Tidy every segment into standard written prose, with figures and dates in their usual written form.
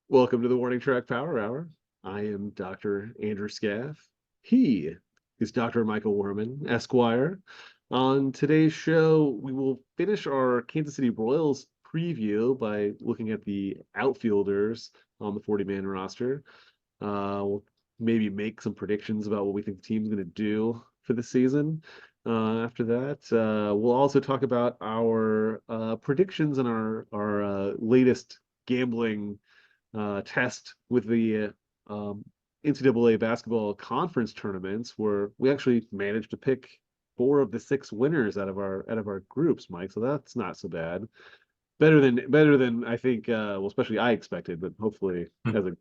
Welcome to the Warning Track Power Hour. I am Dr. Andrew Scaff. He is Dr. Michael Werman, Esquire. On today's show, we will finish our Kansas City Royals preview by looking at the outfielders on the 40-man roster. We'll maybe make some predictions about what we think the team's going to do for the season. After that, we'll also talk about our predictions and our latest gambling test with the NCAA basketball conference tournaments, where we actually managed to pick four of the six winners out of our groups, Mike. So that's not so bad. Better than I think. Well, especially I expected, but hopefully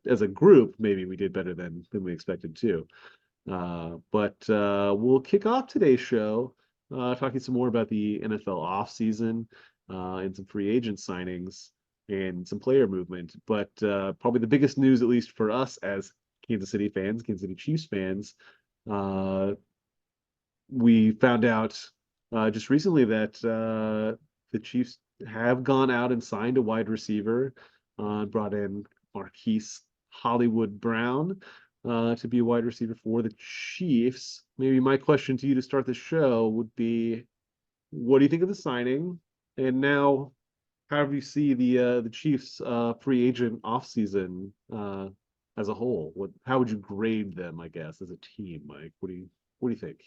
as a group, maybe we did better than we expected too. But we'll kick off today's show talking some more about the NFL offseason and some free agent signings and some player movement. But probably the biggest news, at least for us as Kansas City fans, Kansas City Chiefs fans, we found out just recently that the Chiefs have gone out and signed a wide receiver, brought in Marquise Hollywood Brown to be a wide receiver for the Chiefs. Maybe my question to you to start the show would be, what do you think of the signing? And now, how do you see the Chiefs free agent offseason as a whole? How would you grade them, I guess, as a team, Mike? What do you think?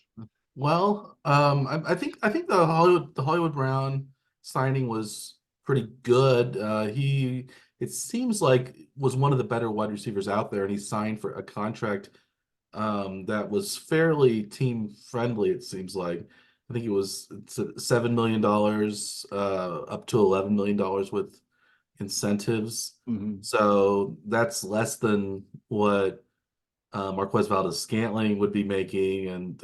Well, I think the Hollywood Brown signing was pretty good. He it seems like was one of the better wide receivers out there, and he signed for a contract that was fairly team friendly. It seems like I think it's $7 million up to $11 million with incentives. Mm-hmm. So that's less than what Marquez Valdes-Scantling would be making, and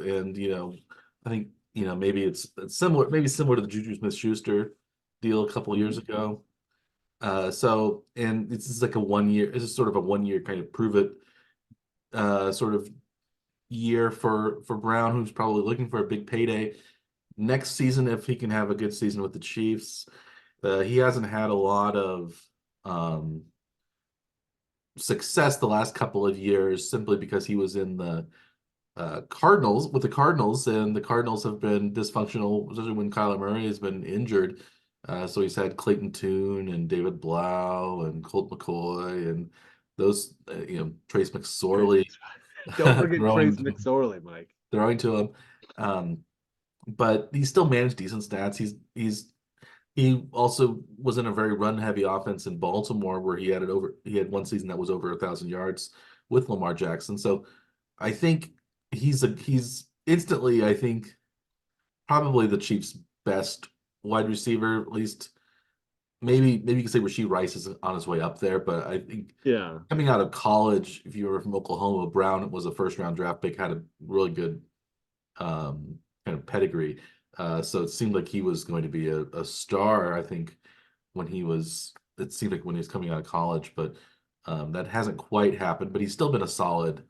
I think maybe it's similar, maybe similar to the Juju Smith-Schuster deal a couple of years Mm-hmm. ago. So and this is like a 1 year. This is sort of a 1 year kind of prove it sort of year for Brown, who's probably looking for a big payday next season if he can have a good season with the Chiefs. He hasn't had a lot of um, success the last couple of years simply because he was in the Cardinals with the Cardinals, and the Cardinals have been dysfunctional, especially when Kyler Murray has been injured. So he's had Clayton Tune and David Blau and Colt McCoy and those, Trace McSorley Don't forget Trace throwing McSorley, Mike. throwing to him. Um, but he still managed decent stats. He also was in a very run-heavy offense in Baltimore, where he had one season that was over 1,000 yards with Lamar Jackson. So I think he's instantly, I think, probably the Chiefs' best wide receiver. At least maybe you can say Rashee Rice is on his way up there, but I think Yeah. coming out of college, if you were from Oklahoma, Brown was a first-round draft pick, had a really good kind of pedigree. So it seemed like he was going to be a star, I think, it seemed like when he was coming out of college, but that hasn't quite happened, but he's still been a solid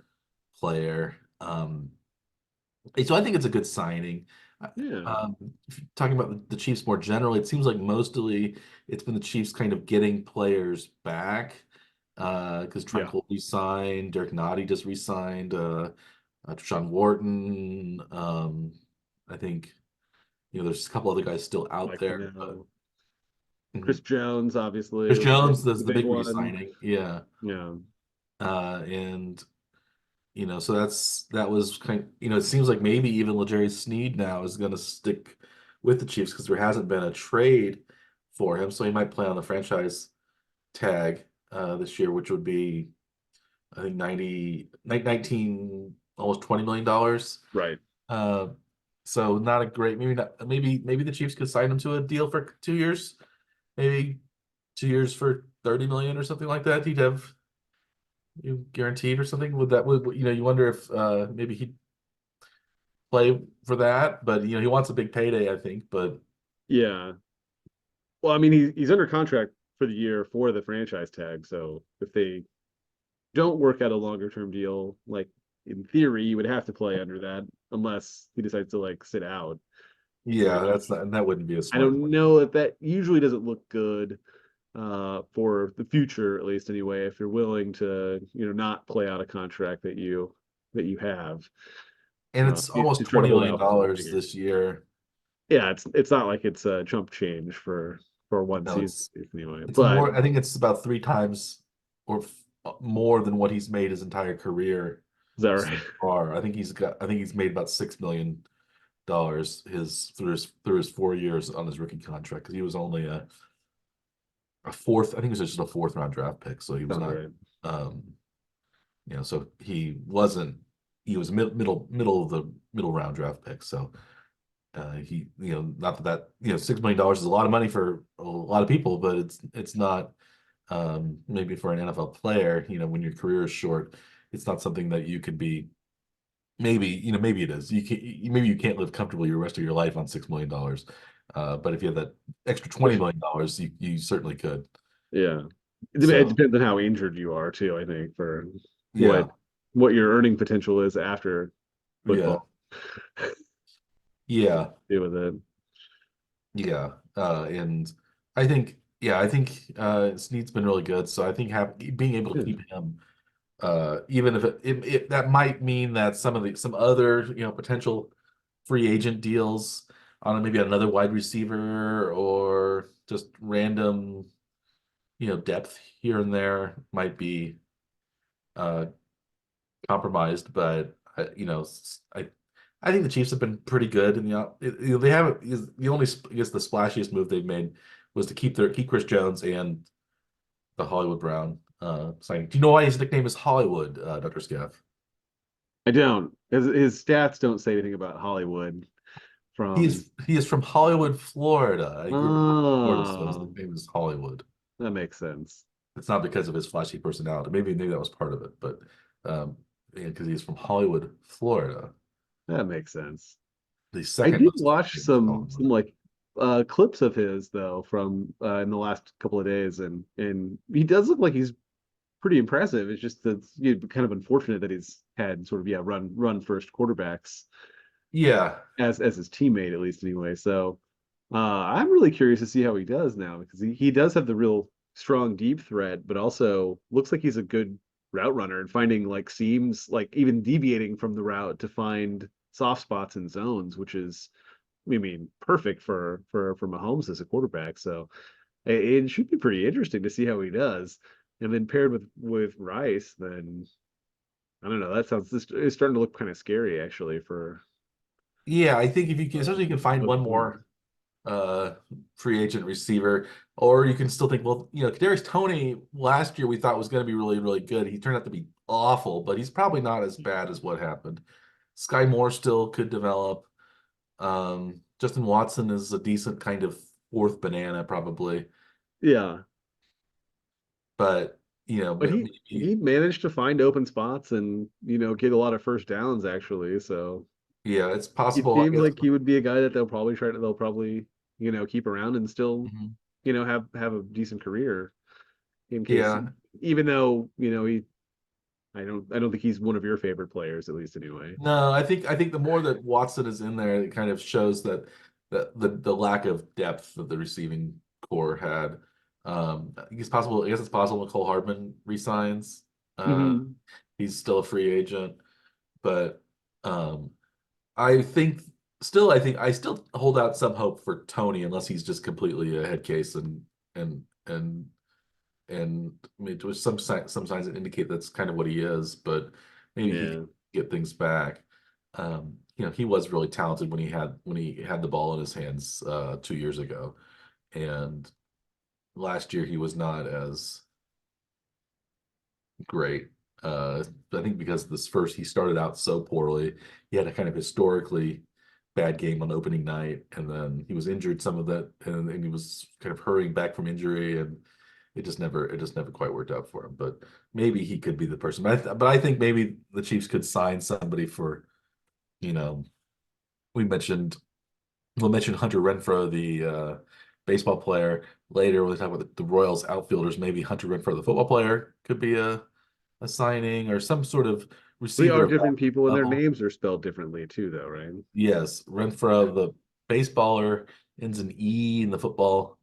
player. So I think it's a good signing. Yeah. Um, if you're talking about the Chiefs more generally, it seems like mostly it's been the Chiefs kind of getting players back because Yeah. Tranquil re-signed, Derek Nottie just re-signed, Deshaun Wharton. I think there's a couple other guys still out Mike there, but Fano. Chris Mhm. Jones obviously Chris was Jones the is the big big one. re-signing, yeah. Yeah. And so that was it seems like maybe even L'Jarius Sneed now is going to stick with the Chiefs because there hasn't been a trade for him, so he might play on the franchise tag this year, which would be I think 19, almost $20 million. Right. Uh, so not a great, maybe not, maybe the Chiefs could sign him to a deal for 2 years, maybe 2 years for 30 million or something like that. He'd have you guaranteed or something. Would you wonder if maybe he'd play for that, but he wants a big payday, I think. But Yeah. Well, I mean, he's under contract for the year for the franchise tag. So if they don't work out a longer term deal, like in theory, you would have to play under that unless he decides to like sit out, yeah, which that wouldn't be a I smart don't play. know if that usually doesn't look good. for the future, at least anyway, if you're willing to, not play out a contract that you have. And it's almost You try to $20 hold million out for something bigger. this year. Yeah, it's not like it's a chump change for one No, season anyway. it's But more. I think it's about three times or more than what he's made his entire career is that so right? far. I think he's made about $6 million his through his 4 years on his rookie contract because he was only a fourth. I think it was just a fourth round draft pick, so he was Sounds not. right. Um, so he wasn't. He was middle of the middle round draft pick. So he, not that $6 million is a lot of money for a lot of people, but it's not. Maybe for an NFL player, when your career is short, it's not something that you could be. Maybe it is. Maybe you can't live comfortably the rest of your life on $6 million. But if you have that extra $20 million, you certainly could. Yeah. It So depends on how injured you are too, I think, for what yeah, what your earning potential is after yeah, football. yeah, Deal with it. yeah. And I think Snead's been really good. So I think being able to Yeah. keep him, even if that might mean that some other potential free agent deals on maybe another wide receiver or just random depth here and there might be uh compromised, but I think the Chiefs have been pretty good in they haven't the only I guess the splashiest move they've made was to keep Chris Jones and the Hollywood Brown signing. Do you know why his nickname is Hollywood, Dr. Scaff? I don't. His stats don't say anything about Hollywood from He is from Hollywood, Florida. He grew up in Florida, so his Oh, nickname is Hollywood. that makes sense. It's not because of his flashy personality. Maybe that was part of it, but because he's from Hollywood, Florida. That makes sense. The I second did most watch famous some Hollywood. like clips of his though from in the last couple of days, and he does look like he's pretty impressive. It's just that kind of unfortunate that he's had sort of run first quarterbacks Yeah, as his teammate, at least anyway. So I'm really curious to see how he does now, because he does have the real strong deep threat, but also looks like he's a good route runner and finding like seams, like even deviating from the route to find soft spots and zones, which is, I mean, perfect for Mahomes as a quarterback. So it should be pretty interesting to see how he does. And then paired with Rice, then I don't know. That sounds it's starting to look kind of scary actually for yeah. I think if you can, especially you can find what one more uh free agent receiver, or you can still think, well, Kadarius Toney last year we thought was going to be really, really good. He turned out to be awful, but he's probably not as bad as what happened. Sky Moore still could develop. Justin Watson is a decent kind of fourth banana, probably, yeah. but But he maybe managed to find open spots and get a lot of first downs actually. So yeah, it's it possible. I seems guess. like he would be a guy that they'll probably keep around and still Mhm. have a decent career in case, Yeah, even though I don't think he's one of your favorite players, at least anyway. no, I think the more that Watson is in there, it kind of shows that the lack of depth that the receiving core had. I think it's possible. I guess it's possible Nicole Hardman resigns. Uh, Hmm. he's still a free agent, but um, I think I still hold out some hope for Tony, unless he's just completely a head case and and I mean, there's some signs that indicate that's kind of what he is, but maybe he can Yeah. get things back. He was really talented when he had the ball in his hands 2 years ago, and last year he was not as great. I think because he started out so poorly. He had a kind of historically bad game on opening night, and then he was injured some of that, and he was kind of hurrying back from injury, and it just never quite worked out for him. But maybe he could be the person. But I think maybe the Chiefs could sign somebody for, you know, we mentioned we'll mention Hunter Renfrow, the baseball player later. We'll talk about the Royals outfielders. Maybe Hunter Renfrow, the football player, could be a signing or some sort of They receiver are of that different people, and their level. names are spelled differently too, though, right? Yes, Renfro, the baseballer, ends in E, and the football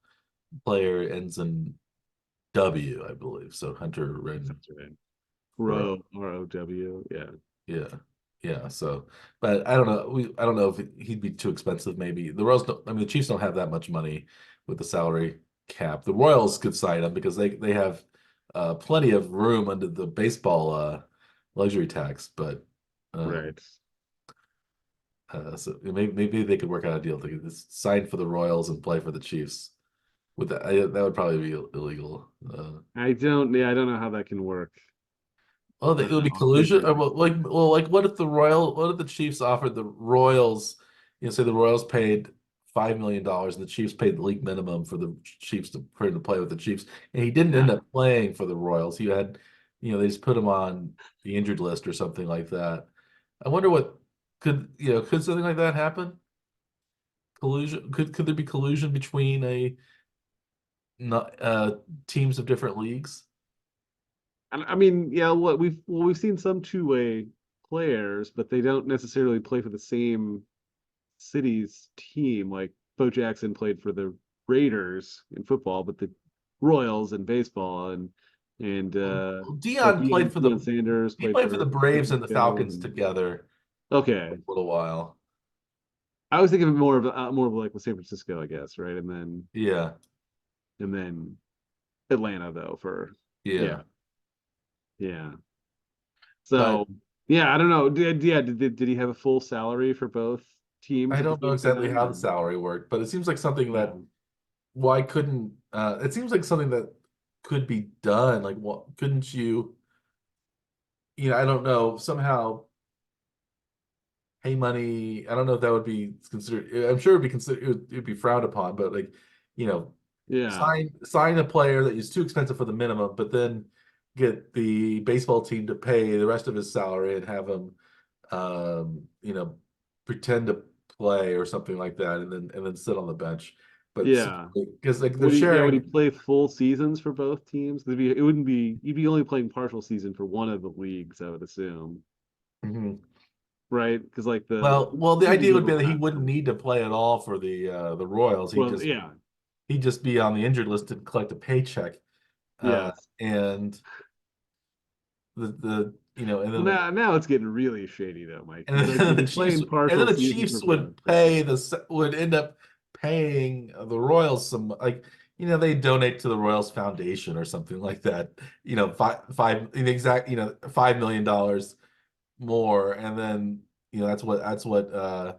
player ends in W, I believe. So Hunter That Ren sounds right. Row. Row, yeah. Yeah. Yeah. So, but I don't know. I don't know if he'd be too expensive. Maybe the Royals don't. I mean, the Chiefs don't have that much money with the salary cap. The Royals could sign him because they have plenty of room under the baseball luxury tax. But um, Right. so maybe they could work out a deal. They could just sign for the Royals and play for the Chiefs. With that, that would probably be illegal. Yeah, I don't know how that can work. Oh, it would be Off the collusion. record. Like, what if the Chiefs offered the Royals, say the Royals paid $5 million and the Chiefs paid the league minimum for the Chiefs for him to play with the Chiefs, and he didn't end Yeah. up playing for the Royals. He had, they just put him on the injured list or something like that. I wonder what could something like that happen? Collusion? Could there be collusion between a not teams of different leagues? I mean, yeah, we've seen some two-way players, but they don't necessarily play for the same city's team. Like Bo Jackson played for the Raiders in football, but the Royals in baseball, and or Dion played for Deion Sanders he played played for for the San Braves and the Francisco. Falcons And together for okay, a little while. I was thinking of more of like with San Francisco, I guess, right? Yeah, And then Atlanta though for yeah. yeah, yeah. But So yeah, I don't know. Did he have a full salary for both teams I at the don't know same exactly time? how the Or salary worked, but it seems like something yeah, that why couldn't it seems like something that could be done. Like what couldn't you, I don't know, somehow pay money. I don't know if that would be considered. I'm sure it'd be considered it'd be frowned upon, but like, you know, yeah, sign a player that is too expensive for the minimum, but then get the baseball team to pay the rest of his salary and have him pretend to play or something like that, and then sit on the bench. But yeah. because like they're Would he sharing. play full seasons for both teams? It wouldn't be. You'd be only playing partial season for one of the leagues, I would assume, Mhm. right? Because like the Well, the seasons idea would be that he overlap. wouldn't need to play at all for the Royals. Well, yeah, He'd just be on the injured list to collect a paycheck. yes. And the and Well, then now it's getting really shady though, Mike. and Because like then if the you're Chiefs playing partial season for both, would end up paying the Royals some, like, they donate to the Royals Foundation or something like that. Five in exact $5 million more, and then the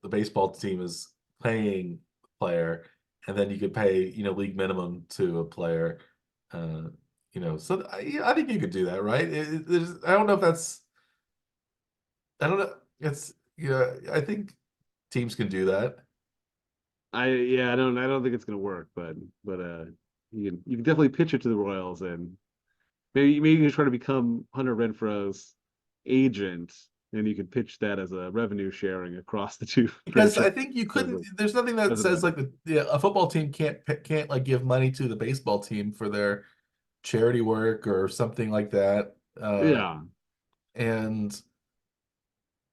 baseball team is paying the player, and then you could pay league minimum to a player. Uh, so I think you could do that, right? I don't know if that's I don't know. It's Yeah, I think teams can do that. I don't think it's gonna work, but you can definitely pitch it to the Royals and maybe you can try to become Hunter Renfro's agent, and you can pitch that as a revenue sharing across the two Because I franchises think you as couldn't. There's nothing that as says a like a football team can't like give money to the baseball team for their charity work or something like that. yeah. And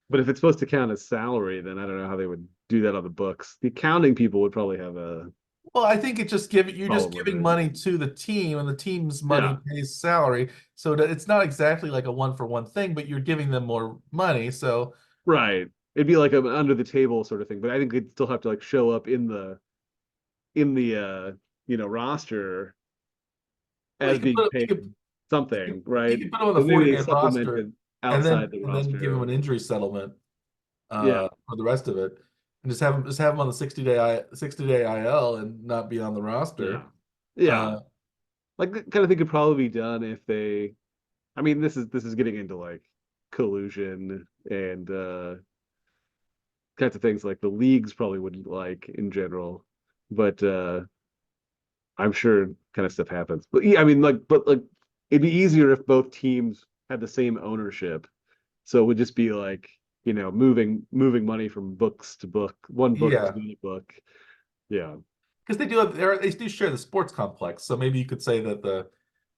But if it's supposed to count as salary, then I don't know how they would do that on the books. The accounting people would probably have a well, I think you're just problem with giving it. money to the team, and the team's Yeah, money pays salary, so that it's not exactly like a one for one thing, but you're giving them more money. So right. It'd be like an under the table sort of thing, but I think they'd still have to like show up in the roster well, as being paid you, something, you right? can put them on the But maybe 40 they man supplement roster, it outside the and then give them roster. an injury settlement Yeah, for the rest of it, and just have them on the 60-day IL and not be on the yeah, roster. yeah. Uh, Like that kind of thing could probably be done if they. I mean, this is getting into like collusion and kinds of things like the leagues probably wouldn't like in general, but I'm sure kind of stuff happens. But yeah, I mean, but it'd be easier if both teams had the same ownership. So it would just be like, moving money from books to book, one book to yeah, another book. Yeah. because they do share the sports complex, so maybe you could say that the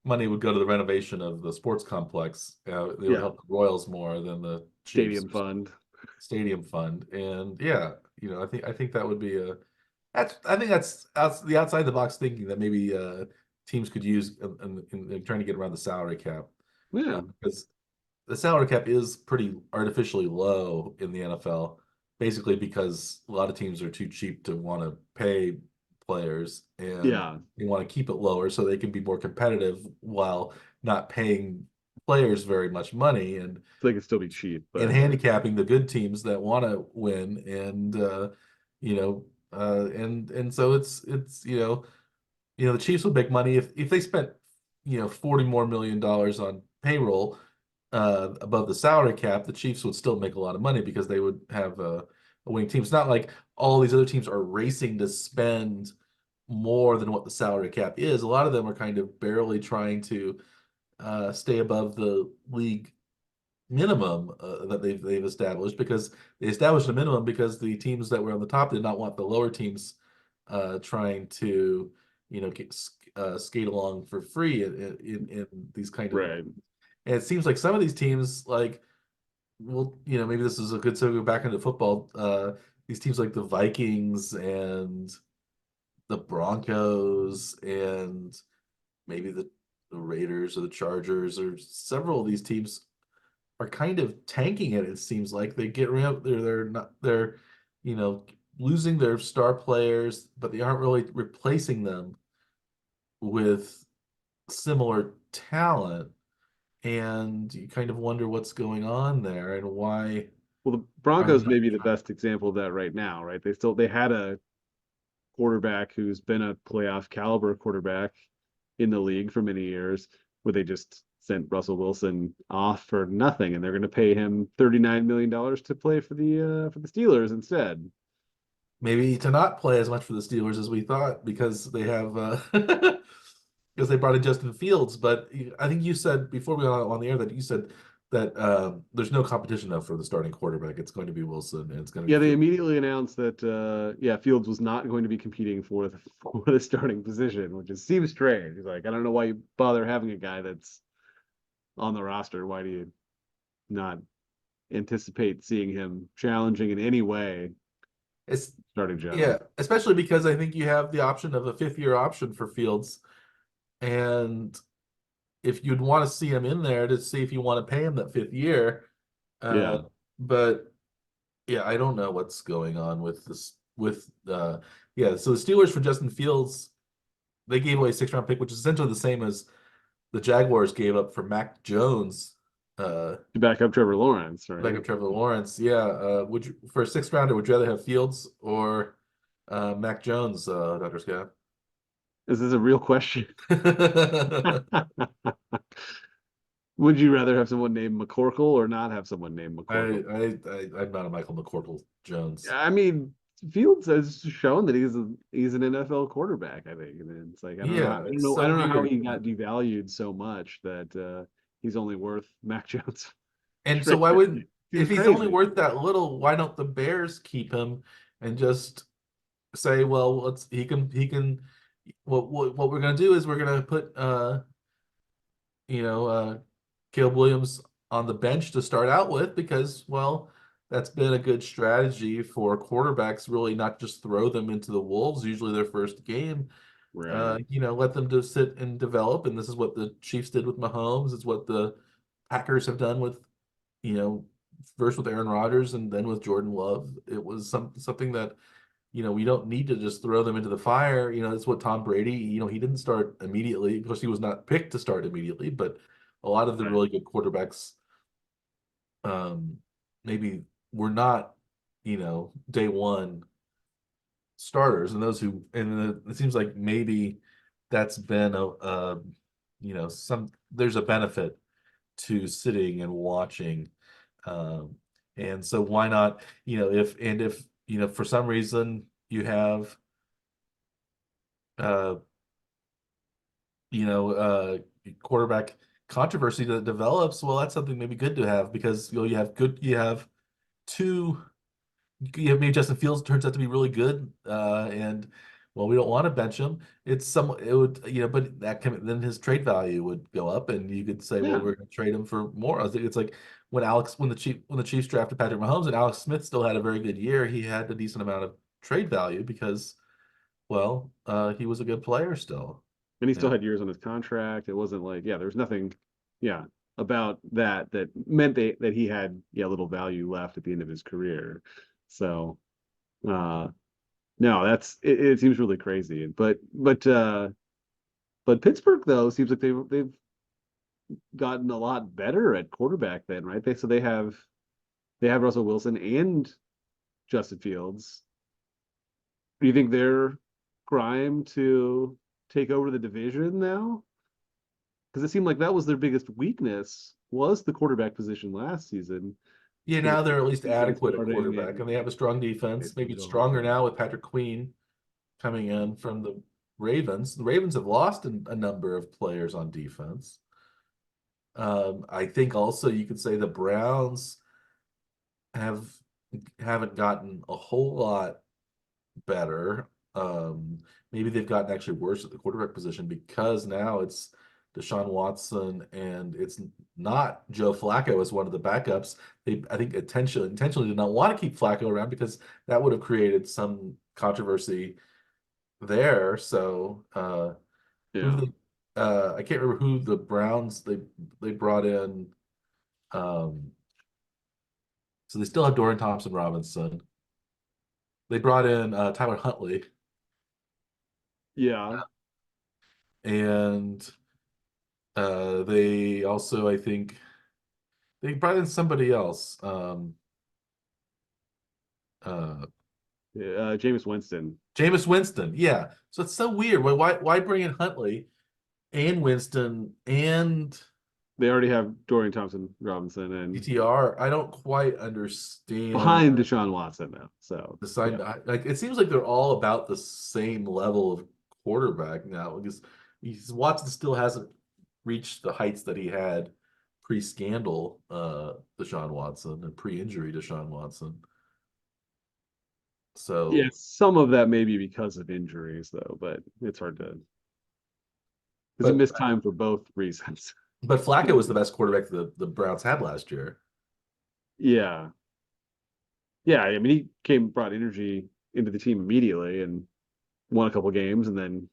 money would go to the renovation of the sports complex. They would Yeah. help the Royals more than the Chiefs Stadium fund. stadium fund. And yeah, I think that would be a that's I think that's the outside the box thinking that maybe teams could use in trying to get around the salary cap. Yeah. Because the salary cap is pretty artificially low in the NFL, basically because a lot of teams are too cheap to want to pay players, and Yeah. they want to keep it lower so they can be more competitive while not paying players very much money, They can still be cheap, and but handicapping the good teams that want to win, and you know and so it's the Chiefs would make money if they spent 40 more million dollars on payroll above the salary cap. The Chiefs would still make a lot of money because they would have a winning team. It's not like all these other teams are racing to spend more than what the salary cap is. A lot of them are kind of barely trying to stay above the league minimum that they've established, because they established a minimum because the teams that were on the top did not want the lower teams trying to skate along for free in these kind of. right. And it seems like some of these teams, like, well, maybe this is a good segue back into football. These teams like the Vikings and the Broncos and maybe the Raiders or the Chargers, or several of these teams are kind of tanking it. It seems like they get rid of they're you know losing their star players, but they aren't really replacing them with similar talent, and you kind of wonder what's going on there and why Well, the are they Broncos not may be the trying. best example of that right now, right? They had a quarterback who's been a playoff caliber quarterback in the league for many years, where they just sent Russell Wilson off for nothing, and they're going to pay him $39 million to play for the Steelers instead. Maybe to not play as much for the Steelers as we thought, because they have because they brought in Justin Fields. But I think you said before we went on the air that you said that there's no competition now for the starting quarterback. It's going to be Wilson, and it's going to Yeah, be they Fields. immediately announced that Fields was not going to be competing for for the starting position, which just seems strange. He's like, I don't know why you bother having a guy that's on the roster. Why do you not anticipate seeing him challenging in any way It's starting job? Yeah, especially because I think you have the option of a fifth-year option for Fields, and if you'd want to see him in there to see if you want to pay him that fifth year, uh, Yeah. but yeah, I don't know what's going on with this. Yeah, so the Steelers for Justin Fields, they gave away a sixth round pick, which is essentially the same as the Jaguars gave up for Mac Jones, To back up Trevor Lawrence, back right? of Trevor Lawrence. Yeah, would you for a sixth rounder, would you rather have Fields or Mac Jones, Dr. Scott? Is this a real question? Would you rather have someone named McCorkle or not have someone named McCorkle? I'm not a Michael McCorkle Jones. I mean, Fields has shown that he's an NFL quarterback, I think. And it's like Yeah, it's I so don't know how weird. he got devalued so much that he's only worth Mac Jones And so trade why wouldn't, value. if Seems he's only crazy. worth that little, why don't the Bears keep him and just say, well, he can what we're gonna do is we're gonna put you know Caleb Williams on the bench to start out with, because, well, that's been a good strategy for quarterbacks, really not just throw them into the wolves usually their first game. Right. Let them just sit and develop. And this is what the Chiefs did with Mahomes. It's what the Packers have done with, you know, first with Aaron Rodgers and then with Jordan Love. It was something that, we don't need to just throw them into the fire. It's what Tom Brady, he didn't start immediately because he was not picked to start immediately, but a lot of the Right. really good quarterbacks um maybe were not, day one starters, and it seems like maybe that's been there's a benefit to sitting and watching, um and so why not, if for some reason you have uh quarterback controversy that develops, well, that's something maybe good to have, because you have two. Maybe Justin Fields turns out to be really good, and, well, we don't want to bench him. It would, but then his trade value would go up, and you could say, well, Yeah. we're going to trade him for more. I think it's like when the Chiefs drafted Patrick Mahomes and Alex Smith still had a very good year. He had a decent amount of trade value because, well, he was a good player still. And he Yeah. still had years on his contract. It wasn't like, yeah, there was nothing, yeah, about that that meant that he had, yeah, little value left at the end of his career. So, uh, no, it seems really crazy. But Pittsburgh though seems like they've gotten a lot better at quarterback then, right? They have Russell Wilson and Justin Fields. Do you think they're primed to take over the division now? Because it seemed like that was their biggest weakness was the quarterback position last season. Yeah, Because now they're at least defense adequate at starting quarterback, and they have a strong defense. Maybe it's stronger now with Patrick Queen coming in from the Ravens. The Ravens have lost a number of players on defense. I think also you could say the Browns have haven't gotten a whole lot better. Maybe they've gotten actually worse at the quarterback position because now it's Deshaun Watson and it's not Joe Flacco as one of the backups. They, I think, intentionally did not want to keep Flacco around because that would have created some controversy there. So, who Yeah. they, I can't remember who the Browns they brought in. Um, so they still have Dorian Thompson Robinson. They brought in Tyler Huntley Yeah. and they also, I think, they brought in somebody else. Uh, Jameis Winston. Jameis Winston. Yeah. So it's so weird. Why bring in Huntley and Winston and They already have Dorian Thompson Robinson and PTR? I don't quite understand behind Deshaun Watson now. So the yeah. sign. Like it seems like they're all about the same level of quarterback now because Watson still hasn't reached the heights that he had pre-scandal, Deshaun Watson and pre-injury Deshaun Watson. Yeah, So, some of that may be because of injuries though, but it's hard to because he but missed time for both reasons. but Flacco was the best quarterback the Browns had last year. Yeah. Yeah, I mean brought energy into the team immediately and won a couple games and then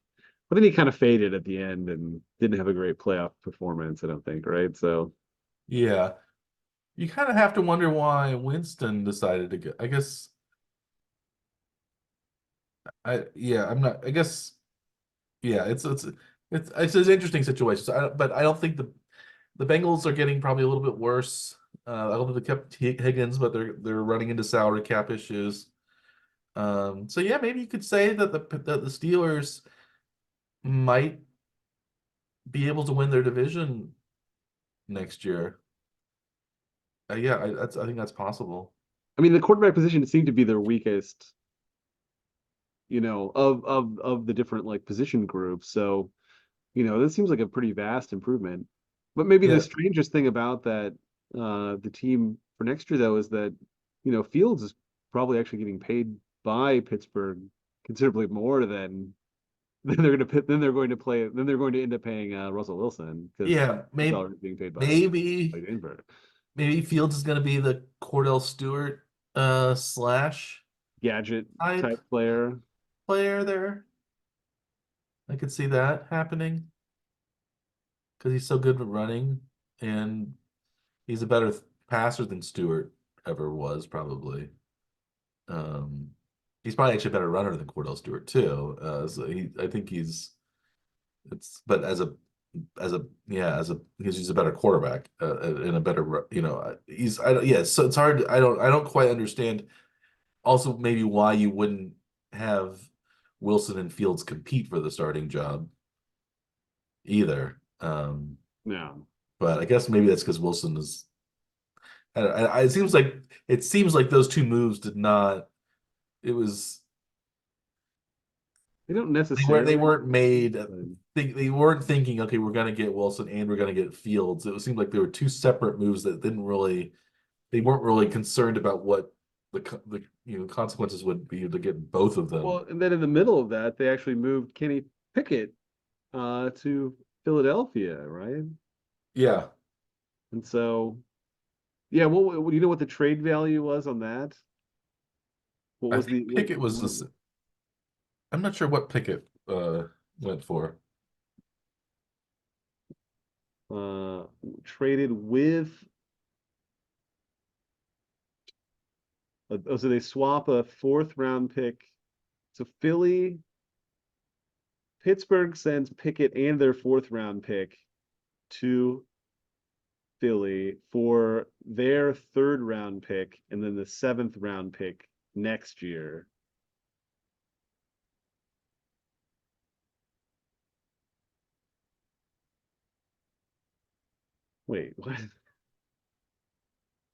but then he kind of faded at the end and didn't have a great playoff performance, I don't think, right? So Yeah, you kind of have to wonder why Winston decided to go. I guess I'm not. I guess yeah, it's an interesting situation. So but I don't think the Bengals are getting probably a little bit worse. I don't think they kept Higgins, but they're running into salary cap issues. So yeah, maybe you could say that the Steelers might be able to win their division next year. Yeah, I think that's possible. I mean the quarterback position seemed to be their weakest, of the different like position groups. So, this seems like a pretty vast improvement. But maybe the Yeah, strangest thing about that the team for next year though is that, Fields is probably actually getting paid by Pittsburgh considerably more than then they're going to end up paying Russell Wilson because yeah, his salary is being paid by maybe Denver. maybe Fields is going to be the Cordell Stewart slash Gadget type type player. player there. I could see that happening because he's so good at running and he's a better passer than Stewart ever was, probably. Um, he's probably actually a better runner than Cordell Stewart too. I think but because he's a better quarterback and a better, yeah. So it's hard. I don't quite understand. Also, maybe why you wouldn't have Wilson and Fields compete for the starting job either. No. But I guess maybe that's because Wilson is. It seems like those two moves did not. It was They don't they necessarily weren't made. but They weren't thinking, okay, we're gonna get Wilson and we're gonna get Fields. It seemed like they were two separate moves that didn't really. They weren't really concerned about what the consequences would be to get both of them. well, and then in the middle of that, they actually moved Kenny Pickett to Philadelphia, right? Yeah, And so, yeah, what do you know what the trade value was on that? What I was think the Pickett was this. I'm not sure what Pickett went for. traded with. So they swap a 4th-round pick. So Pittsburgh sends Pickett and their 4th-round pick to Philly for their 3rd-round pick and then the 7th-round pick next year. Wait, what?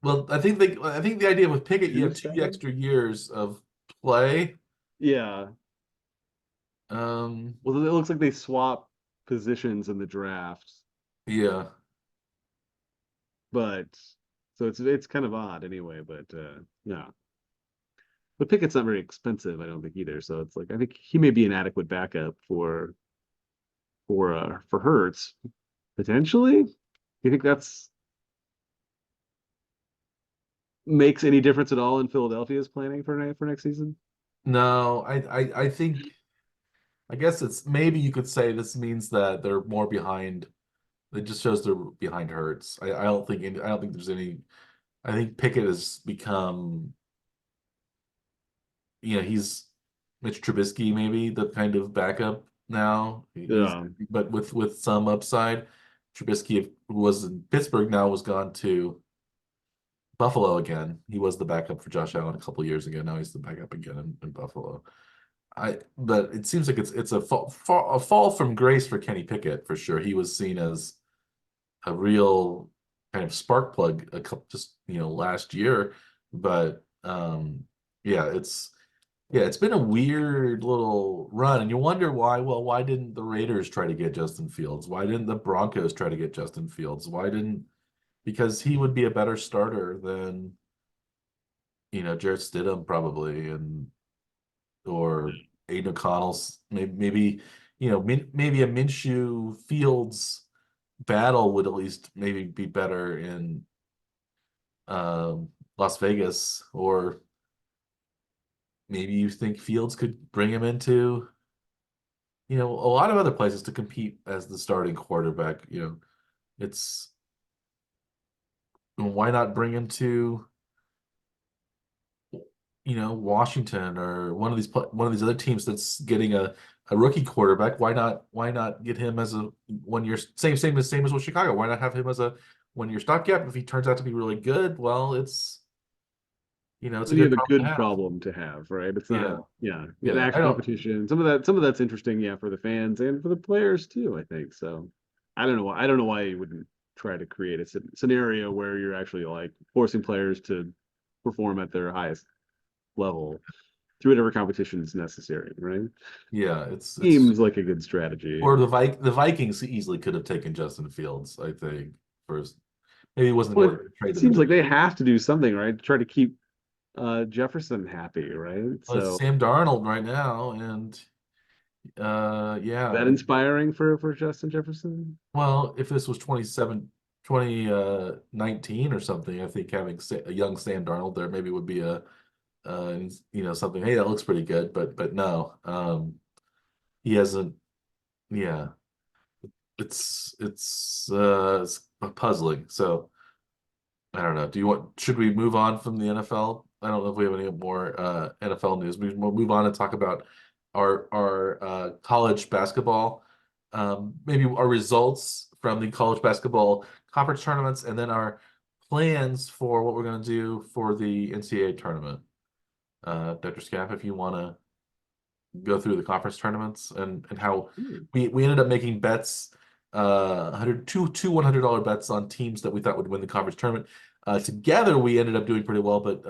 Well, I think the idea with Pickett, you Two have two seven? extra years of play. Yeah. Um, Well, it looks like they swap positions in the draft, yeah. but so it's kind of odd anyway. But yeah, but Pickett's not very expensive, I don't think either. So it's like I think he may be an adequate backup for Hurts potentially. You think that's makes any difference at all in Philadelphia's planning for next season? No, I think I guess it's maybe you could say this means that they're more behind. It just shows they're behind Hurts. I don't think there's any. I think Pickett has become, he's Mitch Trubisky, maybe the kind of backup now. He's Yeah, but with some upside. Trubisky, who was in Pittsburgh, now was gone to Buffalo again. He was the backup for Josh Allen a couple years ago. Now he's the backup again in Buffalo. But it seems like it's a fall from grace for Kenny Pickett for sure. He was seen as a real kind of spark plug a couple just last year, but yeah, it's been a weird little run, and you wonder why. Well, why didn't the Raiders try to get Justin Fields? Why didn't the Broncos try to get Justin Fields? Why didn't Because he would be a better starter than Jarrett Stidham probably, and or Aiden O'Connell's maybe maybe a Minshew Fields battle would at least maybe be better in Las Vegas, or maybe you think Fields could bring him into a lot of other places to compete as the starting quarterback. It's why not bring him to Washington or one of these other teams that's getting a rookie quarterback. Why not get him as a 1 year same as with Chicago? Why not have him as a 1 year stopgap? If he turns out to be really good, well, it's a you good have a problem to good have. problem to have, right? It's not, Yeah, yeah, you got yeah. I actual don't. competition. Some of that's interesting, yeah, for the fans and for the players too, I think. So I don't know why you wouldn't try to create a scenario where you're actually like forcing players to perform at their highest level through whatever competition is necessary, right? Yeah, it's Seems like a good strategy. or the Vikings easily could have taken Justin Fields. I think first. Maybe he wasn't Well, going to it trade them in seems the like they beginning. have to do something, right? To try to keep Jefferson happy, right? Well, it's So Sam Darnold right now, and that yeah. inspiring for Justin Jefferson? Well, if this was 2019 or something, I think having a young Sam Darnold there maybe would be something. Hey, that looks pretty good, but no, he hasn't. Yeah, it's puzzling. So I don't know. Should we move on from the NFL? I don't know if we have any more NFL news. We'll move on and talk about our college basketball, maybe our results from the college basketball conference tournaments, and then our plans for what we're going to do for the NCAA tournament. Dr. Scaff, if you want to go through the conference tournaments and how Hmm. we ended up making bets, 100 $100 bets on teams that we thought would win the conference tournament. Together we ended up doing pretty well, but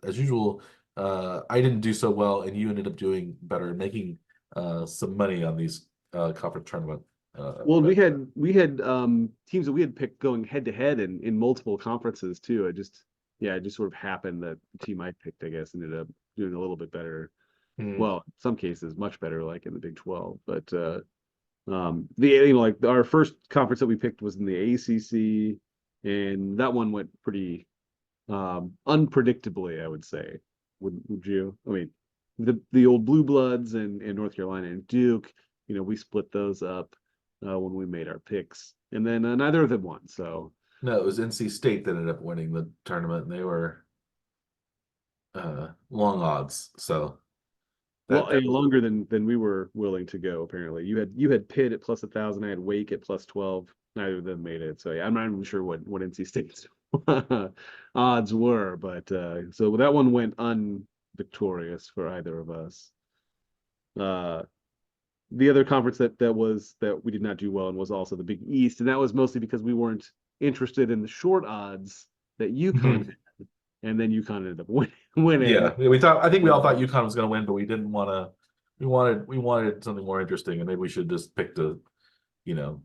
as usual, I didn't do so well, and you ended up doing better and making some money on these conference tournament Well, bets. we had teams that we had picked going head to head in multiple conferences too. It just sort of happened that the team I picked, I guess, ended up doing a little bit better. Hmm. Well, in some cases, much better, like in the Big 12. But the like our first conference that we picked was in the ACC, and that one went pretty unpredictably, I would say. Would you? I mean, the old Blue Bloods and North Carolina and Duke, we split those up. when we made our picks, and then neither of them won. So No, it was NC State that ended up winning the tournament, and they were long odds. So well, that was longer than we were willing to go. Apparently, you had Pitt at +1,000. I had Wake at +12. Neither of them made it. So yeah, I'm not even sure what NC State's odds were, but so that one went unvictorious for either of us. Uh, the other conference that we did not do well in was also the Big East, and that was mostly because we weren't interested in the short odds that UConn Mhm. had, and then UConn ended up winning. Yeah, we thought. I think we all thought UConn was going to win, but we didn't want to. We wanted something more interesting, and maybe we should just pick you know,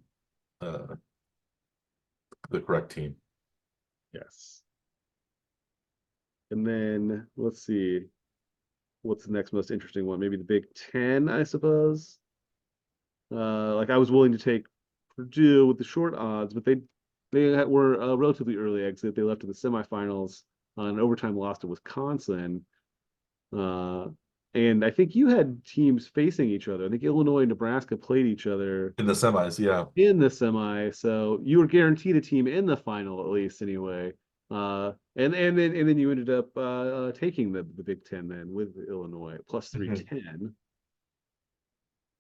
uh, the correct team. Yes. And then let's see, what's the next most interesting one? Maybe the Big Ten, I suppose. Like I was willing to take Purdue with the short odds, but they were a relatively early exit. They left in the semifinals on an overtime loss to Wisconsin. Uh, and I think you had teams facing each other. I think Illinois and Nebraska played each other In the semis. Yeah. in the semi, so you were guaranteed a team in the final at least anyway. And then you ended up taking the Big Ten then with Illinois plus Mhm. 310.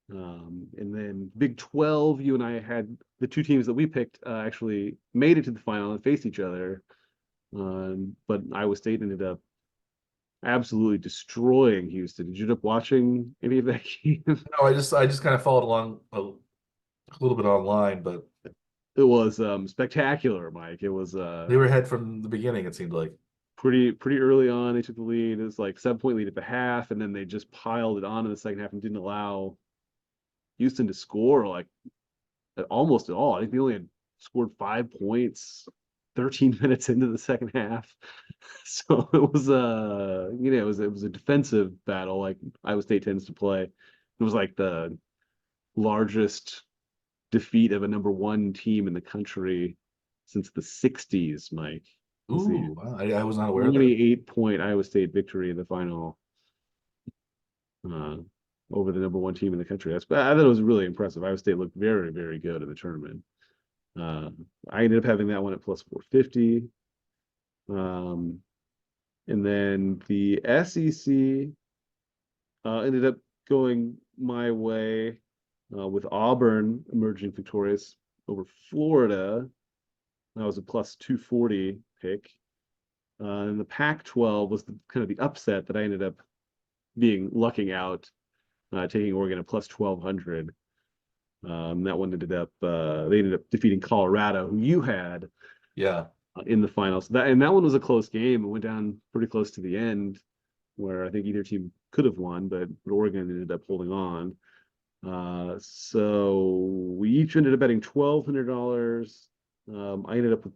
And then Big 12, you and I had the two teams that we picked actually made it to the final and faced each other. But Iowa State ended up absolutely destroying Houston. Did you end up watching any of that game? No, I just kind of followed along a little bit online, but It was spectacular, Mike. It was they were ahead from the beginning. It seemed like. pretty early on. They took the lead. It was like 7 point lead at the half, and then they just piled it on in the second half and didn't allow Houston to score like almost at all. I think they only had scored 5 points 13 minutes into the second half. So it was it was a defensive battle like Iowa State tends to play. It was like the largest defeat of a number one team in the country since the 60s, Mike. Let's see. Ooh, wow, I was not aware of that. 28-point Iowa State victory in the final uh, over the number one team in the country. I thought it was really impressive. Iowa State looked very, very good in the tournament. Uh, I ended up having that one at plus 450. Um, and then the SEC ended up going my way with Auburn emerging victorious over Florida. That was a plus 240 pick. And the Pac-12 was kind of the upset that I ended up being lucking out, taking Oregon at plus 1,200. That one they ended up defeating Colorado, who you had Yeah. in the finals. That one was a close game. It went down pretty close to the end, where I think either team could have won, but Oregon ended up holding on. So we each ended up betting $1,200. I ended up with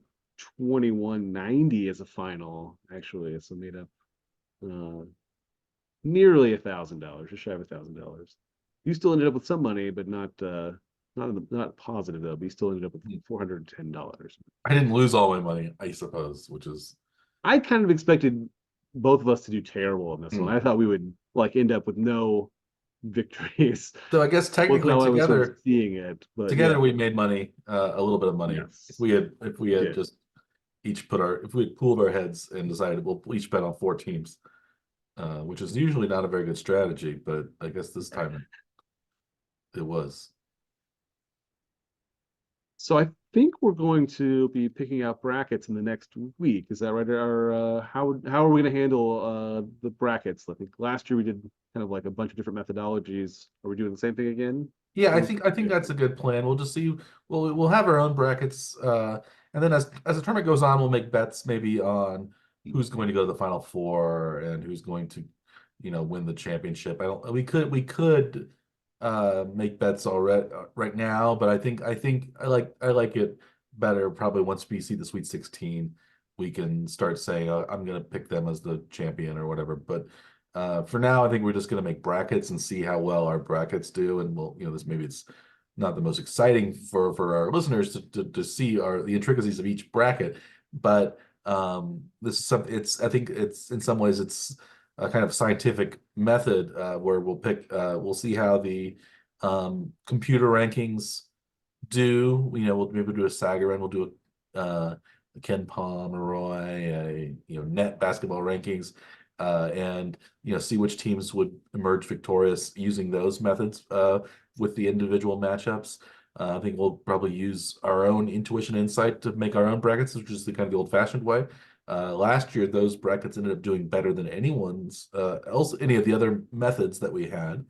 2190 as a final, actually. So made up uh, nearly $1,000, just shy of $1,000. You still ended up with some money, but not positive though. But you still ended up with $410. I didn't lose all my money, I suppose, which is I kind of expected both of us to do terrible in this one. I thought we would like end up with no victories. so I guess Wasn't technically how I was sort of together seeing it, but yeah, together we made money, a little bit of money. yes, If we we had did. just if we had pooled our heads and decided we'll each bet on four teams, which is usually not a very good strategy, but I guess this time it was. So I think we're going to be picking out brackets in the next week. Is that right? Or how are we going to handle the brackets? I think last year we did kind of like a bunch of different methodologies. Are we doing the same thing again? Yeah, What was I think that's a good plan. We'll just see. We'll have our own brackets, and then as the tournament goes on, we'll make bets maybe on who's going to go to the Final Four and who's going to, win the championship. I don't. We could make bets already right now, but I think I like it better probably once we see the Sweet 16. We can start saying I'm going to pick them as the champion or whatever. But for now, I think we're just going to make brackets and see how well our brackets do, and we'll this maybe it's not the most exciting for our listeners to see the intricacies of each bracket, but this is something. I think it's in some ways it's a kind of scientific method where we'll see how the computer rankings do, we'll maybe do a Sagarin, we'll do a Ken Pomeroy, net basketball rankings, and see which teams would emerge victorious using those methods with the individual matchups. I think we'll probably use our own intuition insight to make our own brackets, which is the kind of the old-fashioned way. Last year, those brackets ended up doing better than anyone's any of the other methods that we had.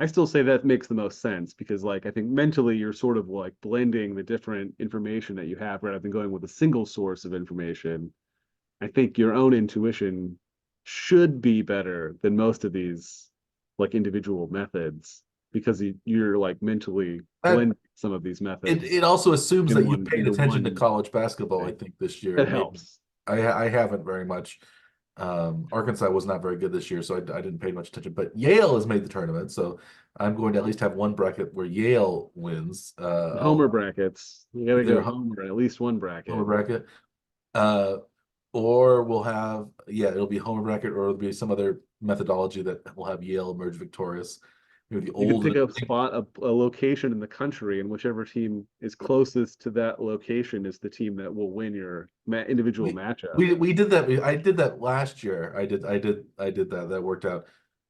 I still say that makes the most sense because, like, I think mentally you're sort of like blending the different information that you have rather than going with a single source of information. I think your own intuition should be better than most of these like individual methods because you're like mentally That blending some of these it methods it also assumes that you've paid into attention to one college basketball, I thing. think, this year. That Maybe helps. I haven't very much. Arkansas was not very good this year, so I didn't pay much attention. But Yale has made the tournament, so I'm going to at least have one bracket where Yale wins. Homer brackets. You got to go Their homer in at least one homer bracket. bracket. Uh, or we'll have, it'll be homer bracket, or it'll be some other methodology that will have Yale emerge victorious. Maybe the You could old. pick a spot, a location in the country, and whichever team is closest to that location is the team that will win your individual We matchup. we did that. I did that last year. I did that. That worked out.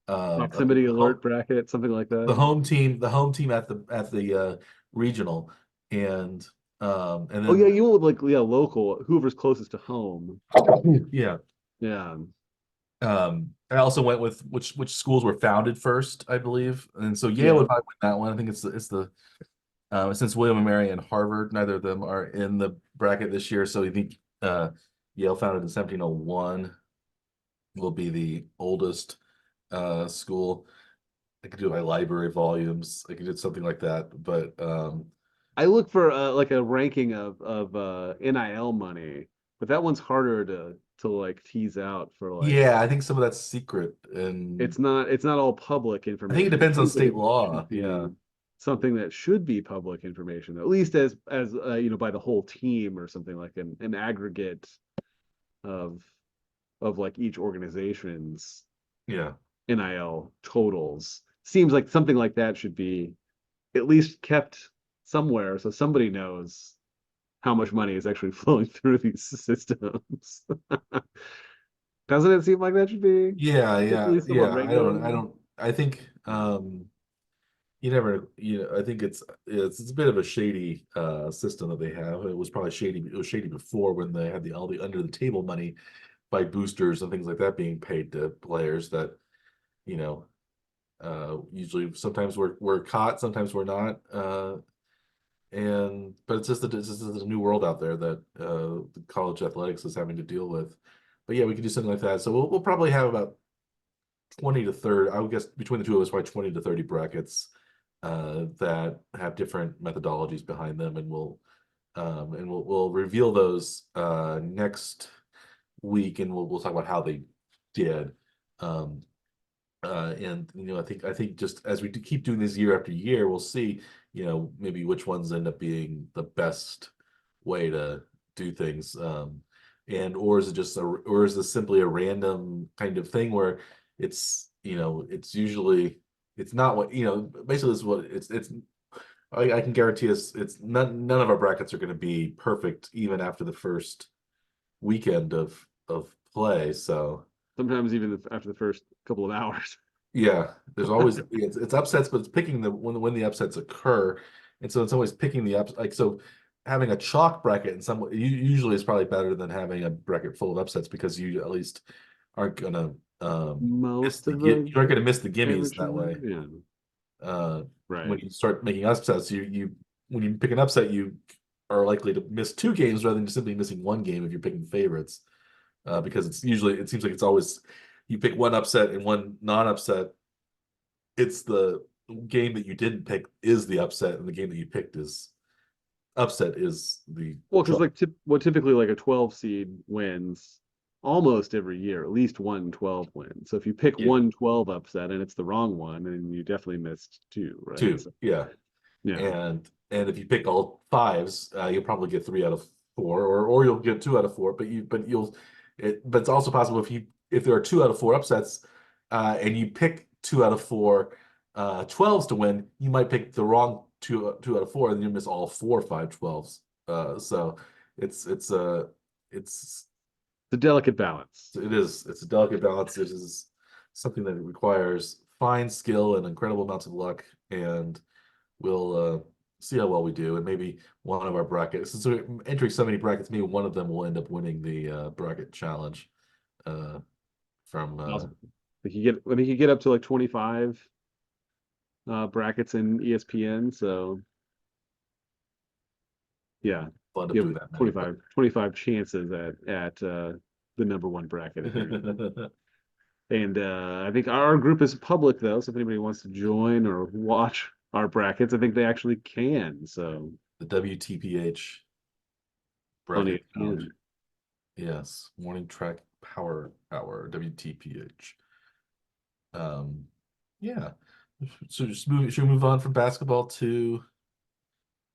Proximity alert bracket, something like The that. home team at the regional, and Oh yeah, then you went with like local, whoever's closest to home. yeah. Yeah. I also went with which schools were founded first, I believe, and so Yale Yeah. would probably win that one. I think it's the since William and Mary and Harvard, neither of them are in the bracket this year, so you think Yale founded in 1701 will be the oldest school. I could do my library volumes. I could do something like that, but I look for like a ranking of NIL money, but that one's harder to like tease out for like yeah, I think some of that's secret, and it's not all public I think it information. It depends on seems like state it law. should Yeah, be something that should be public information, at least as by the whole team or something like an aggregate of like each organization's yeah, NIL totals. Seems like something like that should be at least kept somewhere so somebody knows how much money is actually flowing through these systems. Doesn't it seem like that should be yeah, at yeah, least somewhat yeah. regular? I think you never, I think it's a bit of a shady system that they have. It was probably shady. It was shady before when they had all the under the table money by boosters and things like that being paid to players that you know usually sometimes we're caught, sometimes we're not. And but it's just a new world out there that the college athletics is having to deal with. But yeah, we could do something like that. So we'll probably have about 20 to 30, I would guess between the two of us, probably 20 to 30 brackets that have different methodologies behind them, and we'll reveal those next week, and we'll talk about how they did. Um, and I think just as we keep doing this year after year, we'll see, maybe which ones end up being the best way to do things. And or is it or is this simply a random kind of thing where it's usually it's not what basically this is what it's I can guarantee it's none of our brackets are going to be perfect even after the first weekend of play. So Sometimes even after the first couple of hours. yeah, there's always it's upsets, but it's picking the when the upsets occur, and so it's always picking the ups. Like so, having a chalk bracket in some usually is probably better than having a bracket full of upsets because you at least aren't gonna Most of the you aren't gonna miss the gimmies that amateurs, way. yeah, Uh, when right. you start making upsets, you when you pick an upset, you are likely to miss two games rather than just simply missing one game if you're picking favorites. Because it seems like it's always you pick one upset and one non-upset. It's the game that you didn't pick is the upset, and the game that you picked is upset is the Well, because draw. like what typically like a 12 seed wins almost every year, at least one 12 wins. So if you pick Yeah, one 12 upset and it's the wrong one, then you definitely missed two, right? two. So Yeah, yeah, and if you pick all fives, you'll probably get 3 out of 4, or you'll get 2 out of 4. But it's also possible if there are 2 out of 4 upsets, and you pick 2 out of 4 12s to win, you might pick the wrong two out of four, and then you miss all four 5-12s. So it's it's a it's It's a delicate balance. it's a delicate balance. This is something that requires fine skill and incredible amounts of luck, and we'll see how well we do. And maybe one of our brackets, since we're entering so many brackets, maybe one of them will end up winning the bracket challenge. From Awesome. I think you get up to like 25 brackets in ESPN. So yeah, fun to you do have that many, 25 chances at the number one bracket. And I think our group is public though, so if anybody wants to join or watch our brackets, I think they actually can. So the WTPH on bracket challenge. ESPN. Yes, morning track power hour, WTPH. Yeah. So should we move on from basketball to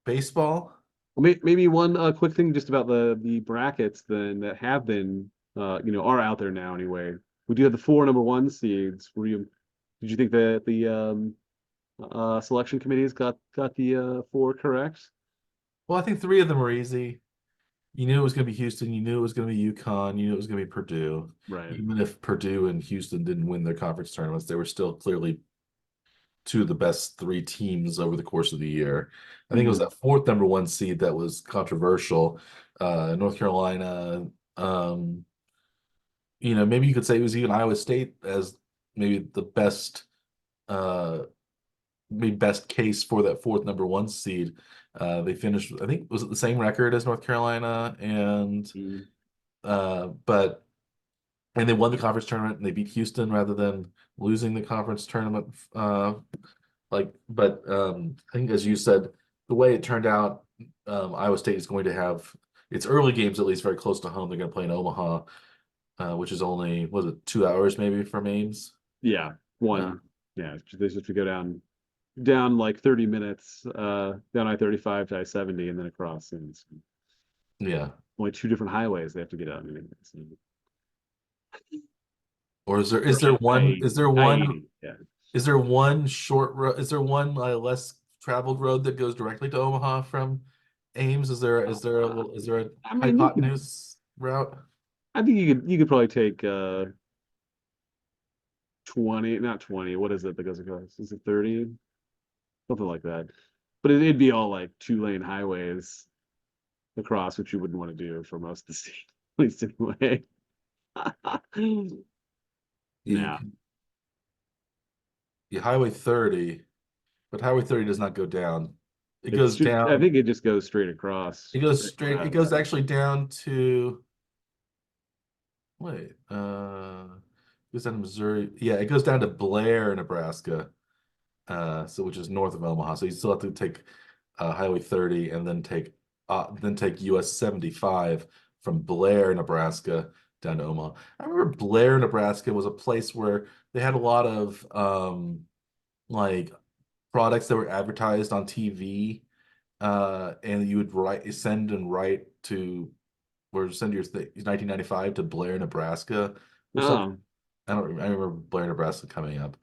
baseball? Well, maybe one quick thing just about the brackets then that have been are out there now anyway. We do have the four number one seeds. Did you think that the selection committees got the four correct? Well, I think three of them are easy. You knew it was going to be Houston. You knew it was going to be UConn. You knew it was going to be Purdue. Right. Even if Purdue and Houston didn't win their conference tournaments, they were still clearly two of the best three teams over the course of the year. I think it was Mhm. that fourth number one seed that was controversial. North Carolina. Maybe you could say it was even Iowa State as maybe the best, maybe best case for that fourth number one seed. They finished, I think, was it the same record as North Carolina, and Mhm. but and they won the conference tournament and they beat Houston rather than losing the conference tournament. I think as you said, the way it turned out, Iowa State is going to have its early games at least very close to home. They're going to play in Omaha, which is only, was it 2 hours maybe from Ames? Yeah, Uh, one. Yeah, they just have to go down like 30 minutes, down I-35 to I-70 and then across. And it's yeah. only two different highways they have to get on. Or is there Or is there one is there one I-80. Yeah. is there one short road? Is there one less traveled road that goes directly to Omaha from Ames? Is there a I mean, hypotenuse route? I think you could probably take 20, not 20. What is it that goes across? Is it 30? Something like that. But it'd be all like two-lane highways across, which you wouldn't want to do for most of the state, at least anyway. You, Now, you Highway 30, but Highway 30 does not go down. It it's goes just, I down. think it just goes straight across. It goes Straight straight. It west. goes actually down to wait. It goes down to Missouri. Yeah, it goes down to Blair, Nebraska. So which is north of Omaha. So you still have to take Highway 30 and then take US 75 from Blair, Nebraska down to Omaha. I remember Blair, Nebraska was a place where they had a lot of like products that were advertised on TV, and you would write to or send your 1995 to Blair, Nebraska or something. Oh, I remember Blair, Nebraska coming up.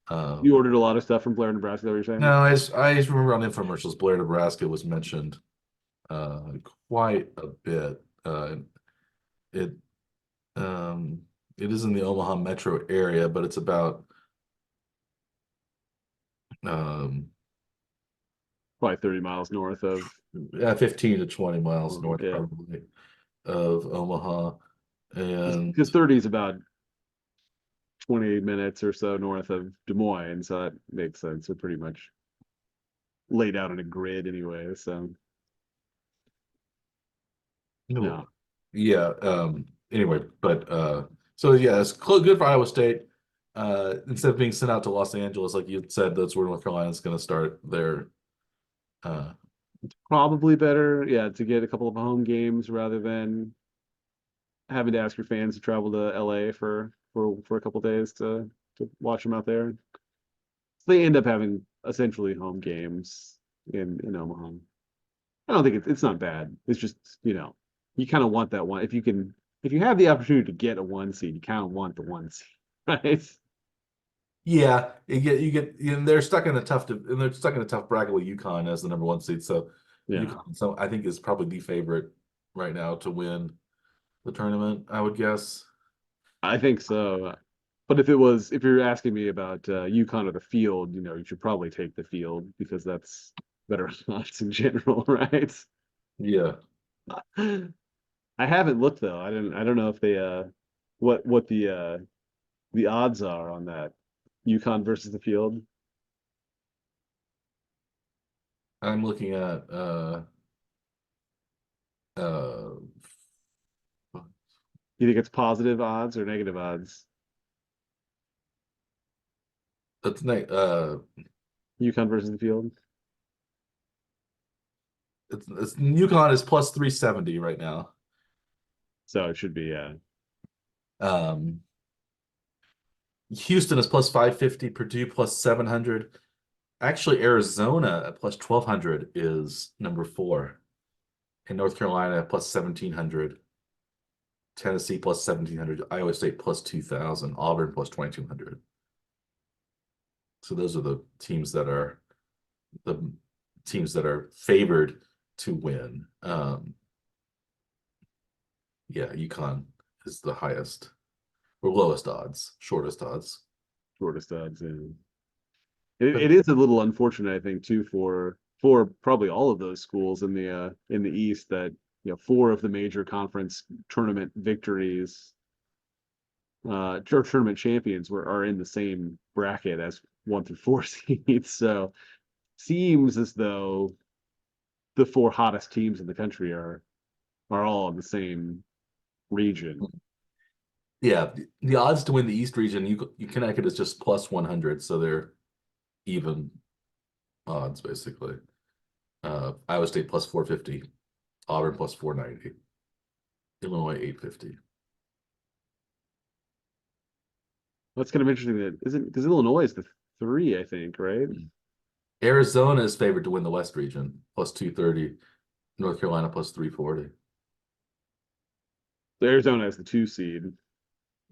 you Um, ordered a lot of stuff from Blair, Nebraska, that what you're saying? no, I just remember on infomercials, Blair, Nebraska was mentioned quite a bit. It um, it is in the Omaha metro area, but it's about um, Probably 30 miles north of, 15 to 20 miles north yeah. probably of Omaha. And Because 30 is about 20 minutes or so north of Des Moines, so that makes sense. They're pretty much laid out on a grid anyway. So no, yeah, anyway, but so yeah, it's good for Iowa State. Instead of being sent out to Los Angeles, like you said, that's where North Carolina is going to start their uh probably better, yeah, to get a couple of home games rather than having to ask your fans to travel to LA for a couple days to watch them out there. So they end up having essentially home games in Omaha. I don't think it's not bad. It's just, you kind of want that one. If you have the opportunity to get a one seed, you kind of want the one seed, right? Yeah, they're stuck in a tough bracket with UConn as the number one seed. So Yeah, UConn, so I think is probably the favorite right now to win the tournament, I would guess. I think so. But if you're asking me about UConn or the field, you should probably take the field because that's better odds in general, right? Yeah. I haven't looked though. I don't know if they what the odds are on that UConn versus the field. I'm looking at uh You think it's positive odds or negative odds? that's night UConn versus the field. it's UConn is plus 370 right now. So it should be Um Houston is plus 550, Purdue plus 700. Actually, Arizona at plus 1200 is number four. And North Carolina plus 1700. Tennessee plus 1700. Iowa State plus 2000. Auburn plus 2200. So those are the teams that are favored to win. Yeah, UConn is the highest or lowest odds, shortest odds. shortest odds. And But it is a little unfortunate, I think, too, for probably all of those schools in the East that four of the major conference tournament victories or tournament champions are in the same bracket as 1 through 4 seeds. So seems as though the four hottest teams in the country are all in the same region. yeah, the odds to win the East region, you Connecticut is just plus 100, so they're even odds basically. Iowa State plus 450, Auburn plus 490, Illinois 850. That's kind of interesting that isn't because Illinois is the three, I think, right? Arizona is favored to win the West region, plus 230. North Carolina plus 340. So Arizona has the 2 seed.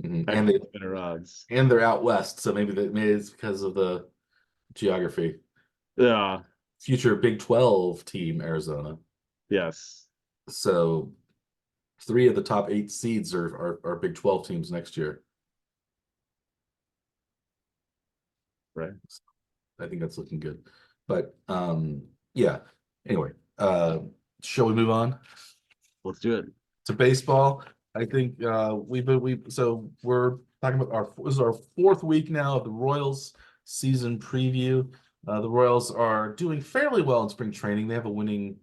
And Actually, better odds. they're out west, so maybe it's because of the geography. Yeah. Future Big 12 team, Arizona. Yes. So three of the top eight seeds are Big 12 teams next year. Right. I think that's looking good. But yeah. Anyway, shall we move on Let's do it. to baseball? I think we're talking about this is our fourth week now of the Royals season preview. The Royals are doing fairly well in spring training. They have a winning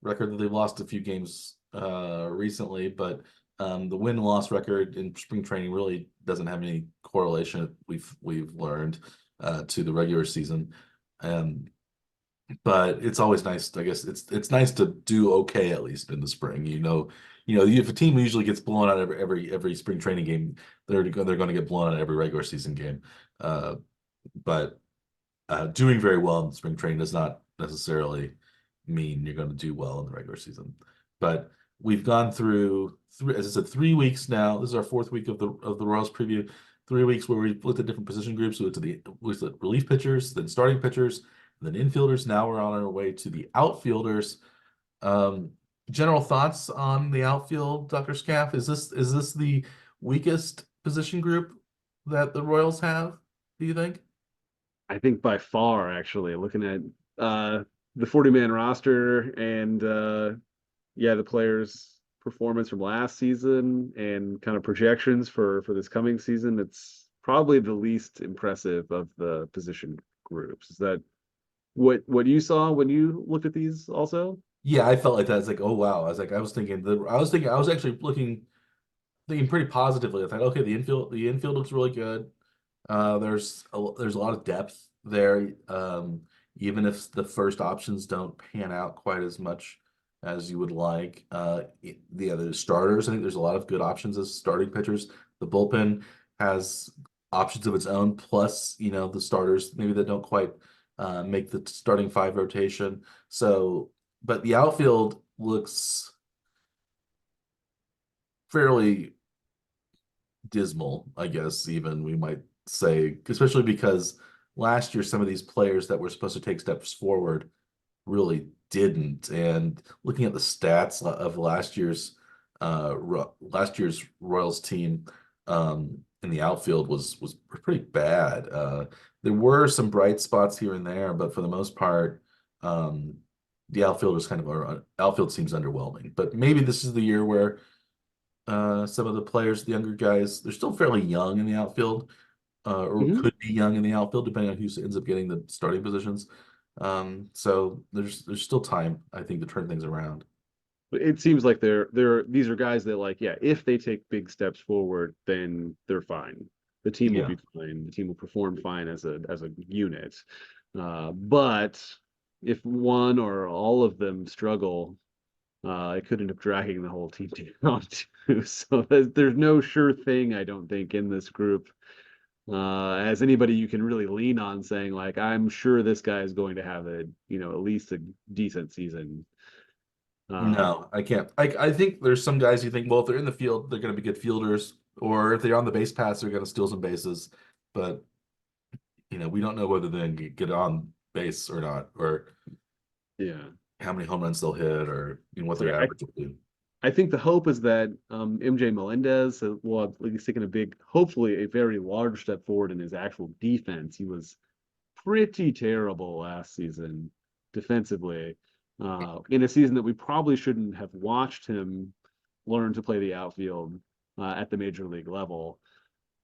record that they've lost a few games recently, but the win-loss record in spring training really doesn't have any correlation we've learned to the regular season. But it's always nice. I guess it's nice to do okay at least in the spring. If a team usually gets blown out every spring training game, they're going to get blown out every regular season game. But doing very well in spring training does not necessarily mean you're going to do well in the regular season. But we've gone through as I said, 3 weeks now. This is our fourth week of the Royals preview. 3 weeks where we looked at different position groups. We looked at relief pitchers, then starting pitchers, then infielders. Now we're on our way to the outfielders. Um, General thoughts on the outfield, Dr. Scaff? Is this the weakest position group that the Royals have, do you think? I think by far, actually, looking at the 40-man roster and yeah, the players' performance from last season and kind of projections for this coming season, it's probably the least impressive of the position groups. Is that what you saw when you looked at these also? Yeah, I felt like that. It's like, oh wow. I was actually thinking pretty positively. I thought, okay, the infield looks really good. There's a lot of depth there. Even if the first options don't pan out quite as much as you would like. The other starters, I think there's a lot of good options as starting pitchers. The bullpen has options of its own, plus, the starters maybe that don't quite make the starting five rotation. So, but the outfield looks fairly dismal, I guess, even we might say, especially because last year some of these players that were supposed to take steps forward really didn't. And looking at the stats of last year's Royals team in the outfield was pretty bad. There were some bright spots here and there, but for the most part, the outfield seems underwhelming. But maybe this is the year where some of the players, the younger guys, they're still fairly young in the outfield, or Mhm. could be young in the outfield, depending on who ends up getting the starting positions. So there's still time, I think, to turn things around. But it seems like these are guys that, like, yeah, if they take big steps forward, then they're fine. The team will Yeah. be fine. The team will perform fine as a unit. But if one or all of them struggle, it could end up dragging the whole team down too. So there's no sure thing, I don't think, in this group. As anybody you can really lean on, saying like, I'm sure this guy is going to have at least a decent season. Uh, No, I can't. I think there's some guys you think, well, if they're in the field, they're going to be good fielders, or if they're on the base paths, they're going to steal some bases. But we don't know whether they can get on base or not, or yeah. how many home runs they'll hit, or what It's like their average will be. I think the hope is that MJ Melendez will at least taken hopefully a very large step forward in his actual defense. He was pretty terrible last season defensively, in a season that we probably shouldn't have watched him learn to play the outfield at the major league level.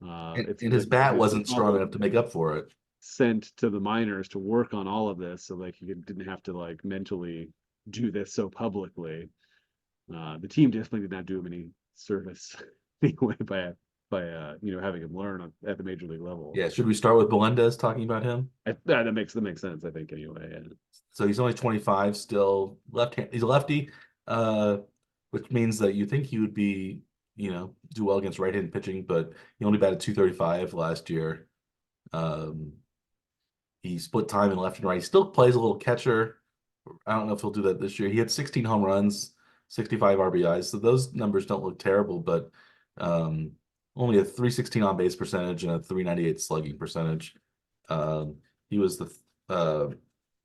And, It and seems his like bat he was wasn't strong probably enough to make up for it. sent to the minors to work on all of this, so like he didn't have to like mentally do this so publicly. The team definitely did not do him any service anyway by having him learn at the major league level. Yeah, should we start with Melendez talking about him? That makes sense, I think, anyway. Yeah. So he's only 25, still left hand. He's a lefty, uh, which means that you think he would be, do well against right-handed pitching, but he only batted 235 last year. Um, he split time in left and right. He still plays a little catcher. I don't know if he'll do that this year. He had 16 home runs, 65 RBIs, so those numbers don't look terrible, but um, only a 316 on base percentage and a 398 slugging percentage. He was the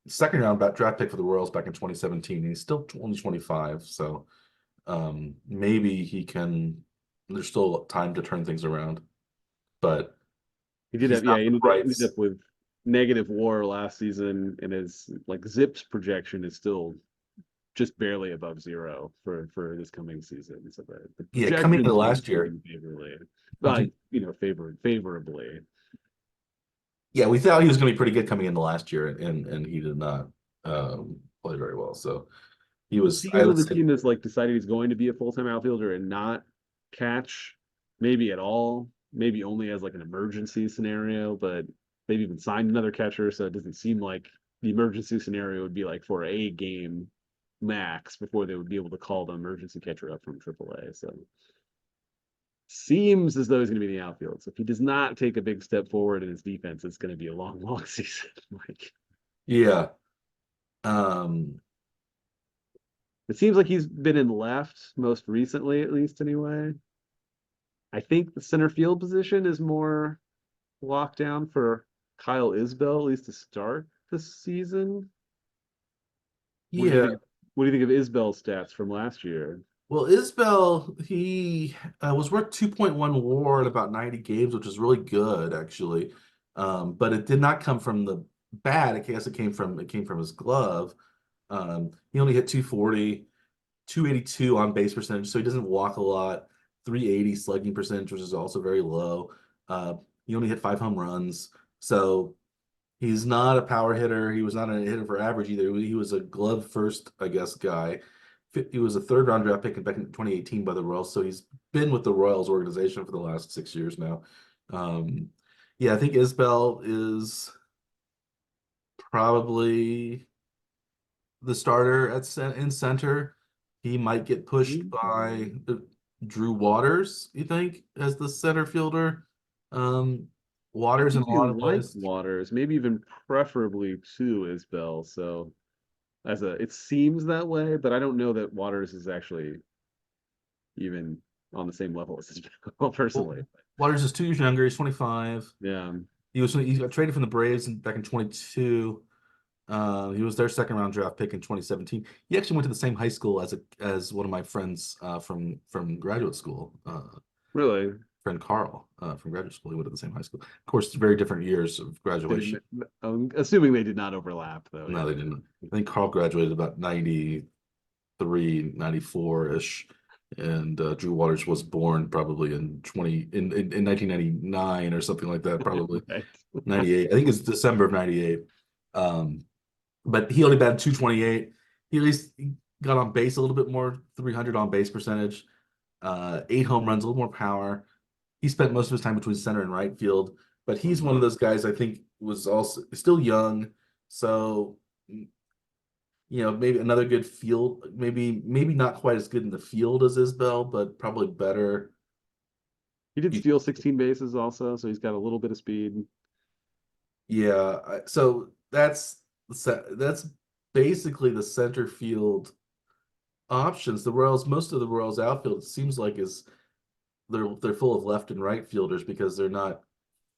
second round draft pick for the Royals back in 2017. He's still only 25, so maybe he can. There's still time to turn things around, but He did he's have yeah, not he the ended brights. up with negative WAR last season, and his like ZiPS projection is still just barely above zero for this coming season. So the Yeah, coming into projections seem last year, speaking favorably, mhm. favorably. Yeah, we thought he was going to be pretty good coming into last year, and he did not play very well. So he Is was, he I one of would the say, team that's like decided he's going to be a full-time outfielder and not catch, maybe at all, maybe only as like an emergency scenario, but they've even signed another catcher, so it doesn't seem like the emergency scenario would be like for a game max before they would be able to call the emergency catcher up from AAA. So seems as though he's going to be in the outfield. So if he does not take a big step forward in his defense, it's going to be a long, long season. Like yeah. Um, it seems like he's been in left most recently, at least anyway. I think the center field position is more locked down for Kyle Isbell, at least to start this season. What do you yeah. think? What do you think of Isbell's stats from last year? Well, Isbell, he was worth 2.1 WAR in about 90 games, which is really good actually. But it did not come from the bat. I guess it came from his glove. He only hit 240, 282 on base percentage, so he doesn't walk a lot. 380 slugging percentage, which is also very low. Uh, he only hit 5 home runs, so he's not a power hitter. He was not a hitter for average either. He was a glove first, I guess, guy. He was a third round draft pick back in 2018 by the Royals, so he's been with the Royals organization for the last 6 years now. Um, yeah, I think Isbell is probably the starter in center. He might get pushed by Drew Waters, you think, as the center fielder. Um, I Waters in a think you lot of like ways. Waters, maybe even preferably to Isbell. So it seems that way, but I don't know that Waters is actually even. on the same level as Isbell personally. Waters is 2 years younger. He's 25. Yeah, He got traded from the Braves back in 22. He was their second round draft pick in 2017. He actually went to the same high school as one of my friends from graduate school. really. Friend Carl from graduate school. He went to the same high school. Of course, very different years of graduation. I'm assuming they did not overlap though. No, they didn't. I think Carl graduated about 93, 94-ish. And Drew Waters was born probably in 1999 or something like that, probably. Right. 98. I think it's December of 98. But he only batted 228. He at least got on base a little bit more, 300 on base percentage, 8 home runs, a little more power. He spent most of his time between center and right field, but he's one of those guys I think was also still young. So, maybe another good field, maybe not quite as good in the field as Isbell, but probably better. He did steal 16 bases also, so he's got a little bit of speed. Yeah, so that's basically the center field options. The Royals, most of the Royals outfield, it seems like they're full of left and right fielders because they're not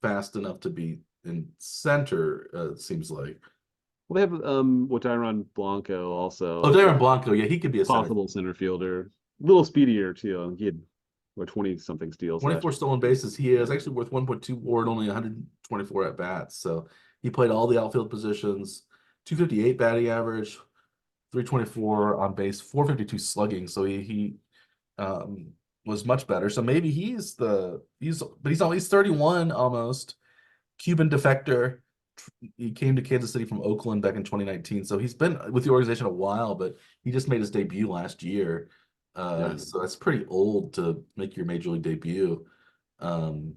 fast enough to be in center. It seems like. Well, they have Tyron Blanco also. Oh, Darren Blanco, yeah, he could be a possible center fielder. A little speedier too. He had 20 something steals. 24 stolen bases. He is actually worth 1.2 WAR, only 124 at bats. So he played all the outfield positions. 258 batting average, 324 on base, 452 slugging. So he was much better. So maybe he's 31 almost. Cuban defector. He came to Kansas City from Oakland back in 2019. So he's been with the organization a while, but he just made his debut last year. So that's pretty old to make your major league debut. And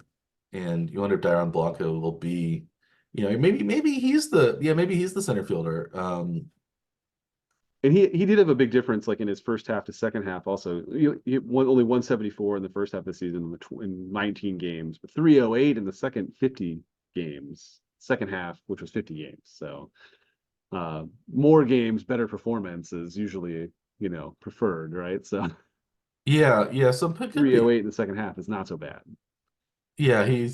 you wonder if Darren Blanco will be, maybe he's the center fielder. And he did have a big difference, like in his first half to second half. Also, he won only 174 in the first half of the season in 19 games, but 308 in the second 50 games. Second half, which was 50 games. So more games, better performance is usually preferred, right? So yeah. So 308 in the second half is not so bad. Yeah, he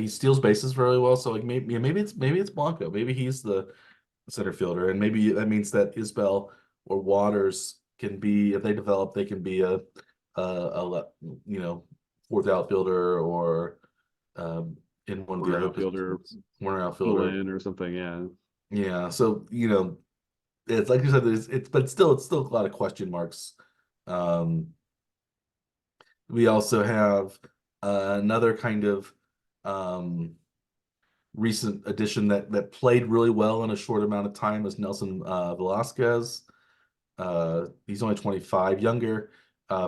steals bases really well. So like maybe it's Blanco. Maybe he's the center fielder, and maybe that means that Isbell or Waters can be, if they develop, they can be a fourth outfielder or in one of the other outfielder, corner outfielder or something. Yeah. So it's like you said, but still it's still a lot of question marks. We also have another kind of recent addition that played really well in a short amount of time is Nelson Velasquez. He's only 25, younger,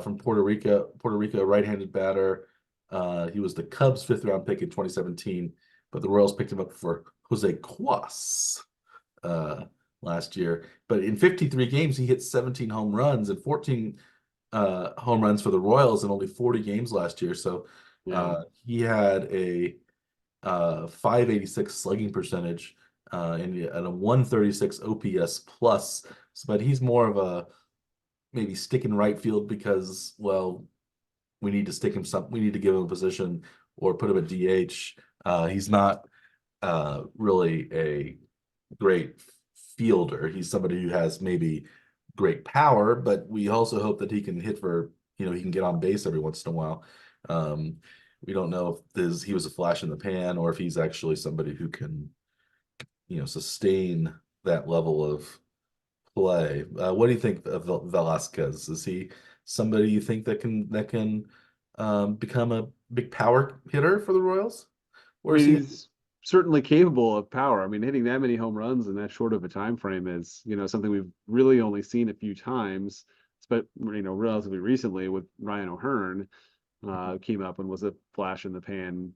from Puerto Rico, right-handed batter. He was the Cubs' 5th-round pick in 2017, but the Royals picked him up for Jose Cuas last year. But in 53 games, he hit 17 home runs and 14 home runs for the Royals in only 40 games last year. So he had a 586 slugging percentage and a 136 OPS plus. But he's more of a maybe stick in right field because, well, we need to give him a position or put him at DH. He's not really a great fielder. He's somebody who has maybe great power, but we also hope that he can hit for, he can get on base every once in a while. We don't know if he was a flash in the pan or if he's actually somebody who can, sustain that level of play. What do you think of Velasquez? Is he somebody you think that can become a big power hitter for the Royals? Or is he's certainly capable of power. I mean, hitting that many home runs in that short of a time frame is, something we've really only seen a few times, but relatively recently with Ryan O'Hearn came up and was a flash in the pan,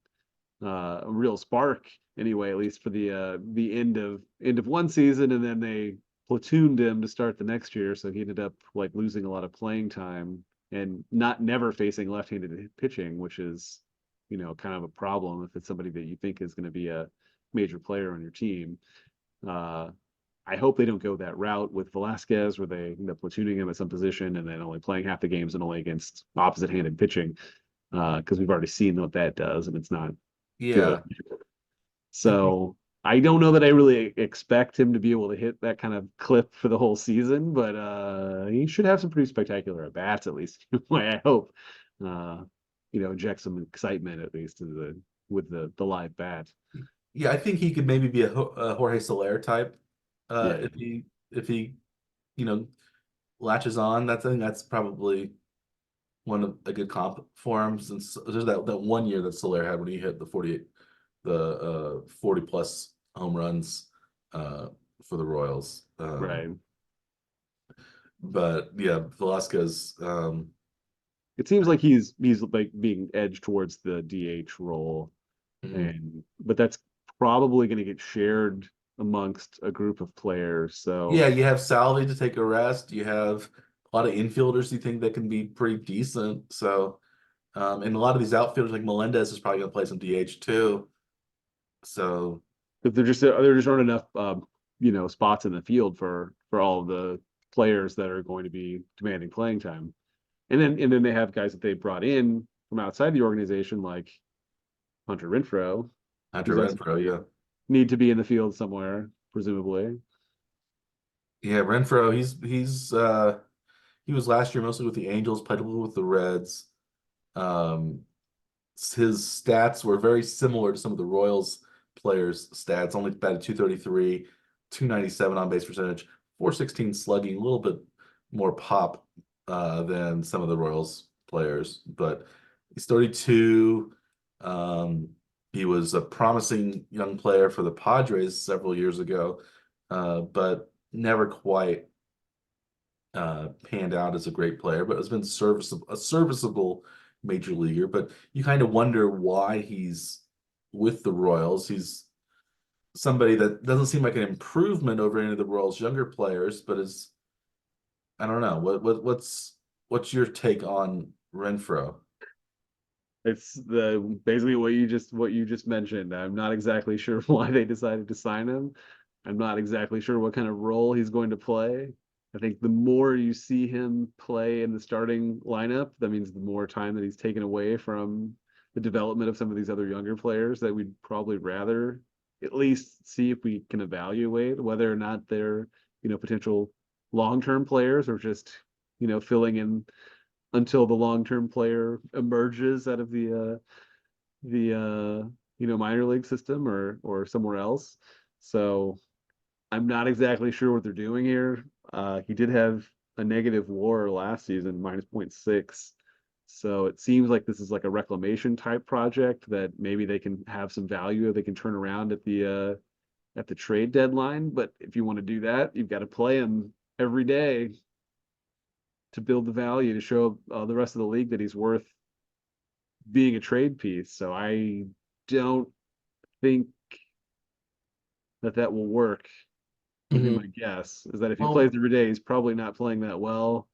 a real spark anyway, at least for the end of one season, and then they platooned him to start the next year, so he ended up like losing a lot of playing time and never facing left-handed pitching, which is kind of a problem if it's somebody that you think is going to be a major player on your team. I hope they don't go that route with Velasquez, where they end up platooning him at some position and then only playing half the games and only against opposite-handed pitching, because we've already seen what that does, and it's not good. Yeah. So I don't know that I really expect him to be able to hit that kind of clip for the whole season, but he should have some pretty spectacular at bats at least. I hope, uh, inject some excitement at least to with the live bat. Yeah, I think he could maybe be a Jorge Soler type. Yeah, If he you know latches on. I think that's probably a good comp for him, since there's that one year that Soler had when he hit the 40 plus home runs for the Royals. right. But yeah, Velasquez. It seems like he's like being edged towards the DH role, Mm, but that's probably going to get shared amongst a group of players. So yeah, you have Salvi to take a rest. You have a lot of infielders you think that can be pretty decent. So, and a lot of these outfielders like Melendez is probably going to play some DH too. So, if there just aren't enough spots in the field for all of the players that are going to be demanding playing time. And then they have guys that they brought in from outside the organization like Hunter Renfroe, Hunter who's also Renfroe, yeah. need to be in the field somewhere, presumably. Yeah, Renfroe, he was last year mostly with the Angels, played a little with the Reds. Um, his stats were very similar to some of the Royals players' stats. Only batted 233, 297 on base percentage, 416 slugging, a little bit more pop than some of the Royals players. But he's 32. Um, he was a promising young player for the Padres several years ago, but never quite panned out as a great player, but has been a serviceable major leaguer. But you kind of wonder why he's with the Royals. He's somebody that doesn't seem like an improvement over any of the Royals' younger players, but is, I don't know. What's your take on Renfroe? It's the basically what you just mentioned. I'm not exactly sure why they decided to sign him. I'm not exactly sure what kind of role he's going to play. I think the more you see him play in the starting lineup, that means the more time that he's taken away from the development of some of these other younger players that we'd probably rather at least see if we can evaluate whether or not they're, potential long-term players or just, filling in until the long-term player emerges out of the minor league system or somewhere else. So I'm not exactly sure what they're doing here. He did have a negative WAR last season, minus point 0.6. So it seems like this is like a reclamation type project that maybe they can have some value, they can turn around at the trade deadline. But if you want to do that, you've got to play him every day to build the value to show the rest of the league that he's worth being a trade piece. So I don't think that will work. Would be Mhm. my guess is that if he plays Well, every day, he's probably not playing that well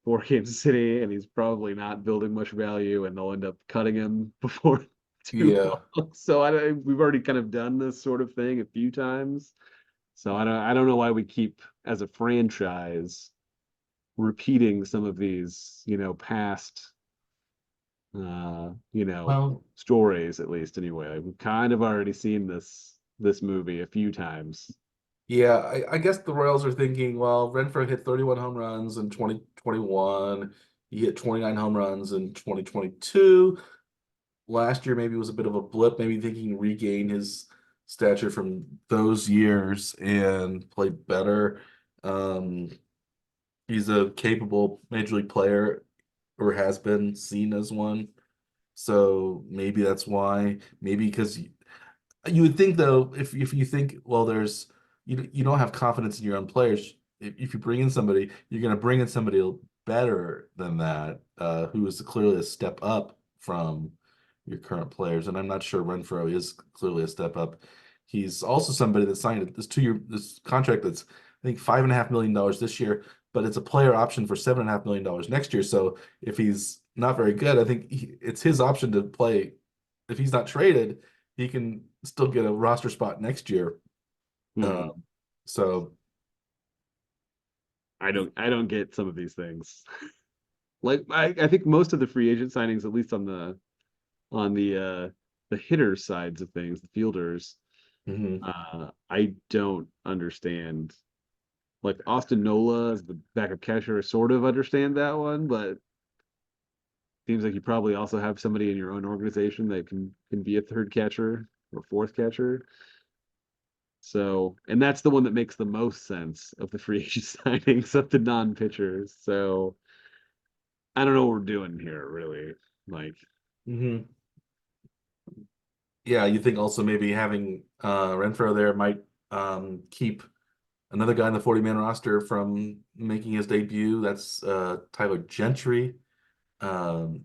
for Kansas City, and he's probably not building much value, and they'll end up cutting him before too yeah. long. So we've already kind of done this sort of thing a few times. So I don't know why we keep as a franchise repeating some of these, past uh, you know, Well, stories at least anyway. We've kind of already seen this movie a few times. yeah, I guess the Royals are thinking, well, Renfroe hit 31 home runs in 2021. He hit 29 home runs in 2022. Last year maybe was a bit of a blip, maybe thinking regain his stature from those years and play better. Um, he's a capable major league player, or has been seen as one. So maybe that's why. Maybe because you would think though, if you think, well, you don't have confidence in your own players. If you bring in somebody, you're going to bring in somebody better than that, who is clearly a step up from your current players. And I'm not sure Renfroe is clearly a step up. He's also somebody that signed this contract that's, I think, $5.5 million this year, but it's a player option for $7.5 million next year. So if he's not very good, I think it's his option to play. If he's not traded, he can still get a roster spot next year. Hmm. Um, So I don't get some of these things. Like I think most of the free agent signings, at least on the hitter sides of things, the fielders, mhm. I don't understand. Like Austin Nola as the backup catcher, I sort of understand that one, but seems like you probably also have somebody in your own organization that can be a third catcher or fourth catcher. So, and that's the one that makes the most sense of the free agent signings of the non-pitchers. So, I don't know what we're doing here, really. Like, Mhm. Yeah, you think also maybe having Renfro there might keep another guy in the 40-man roster from making his debut. That's Tyler Gentry, um,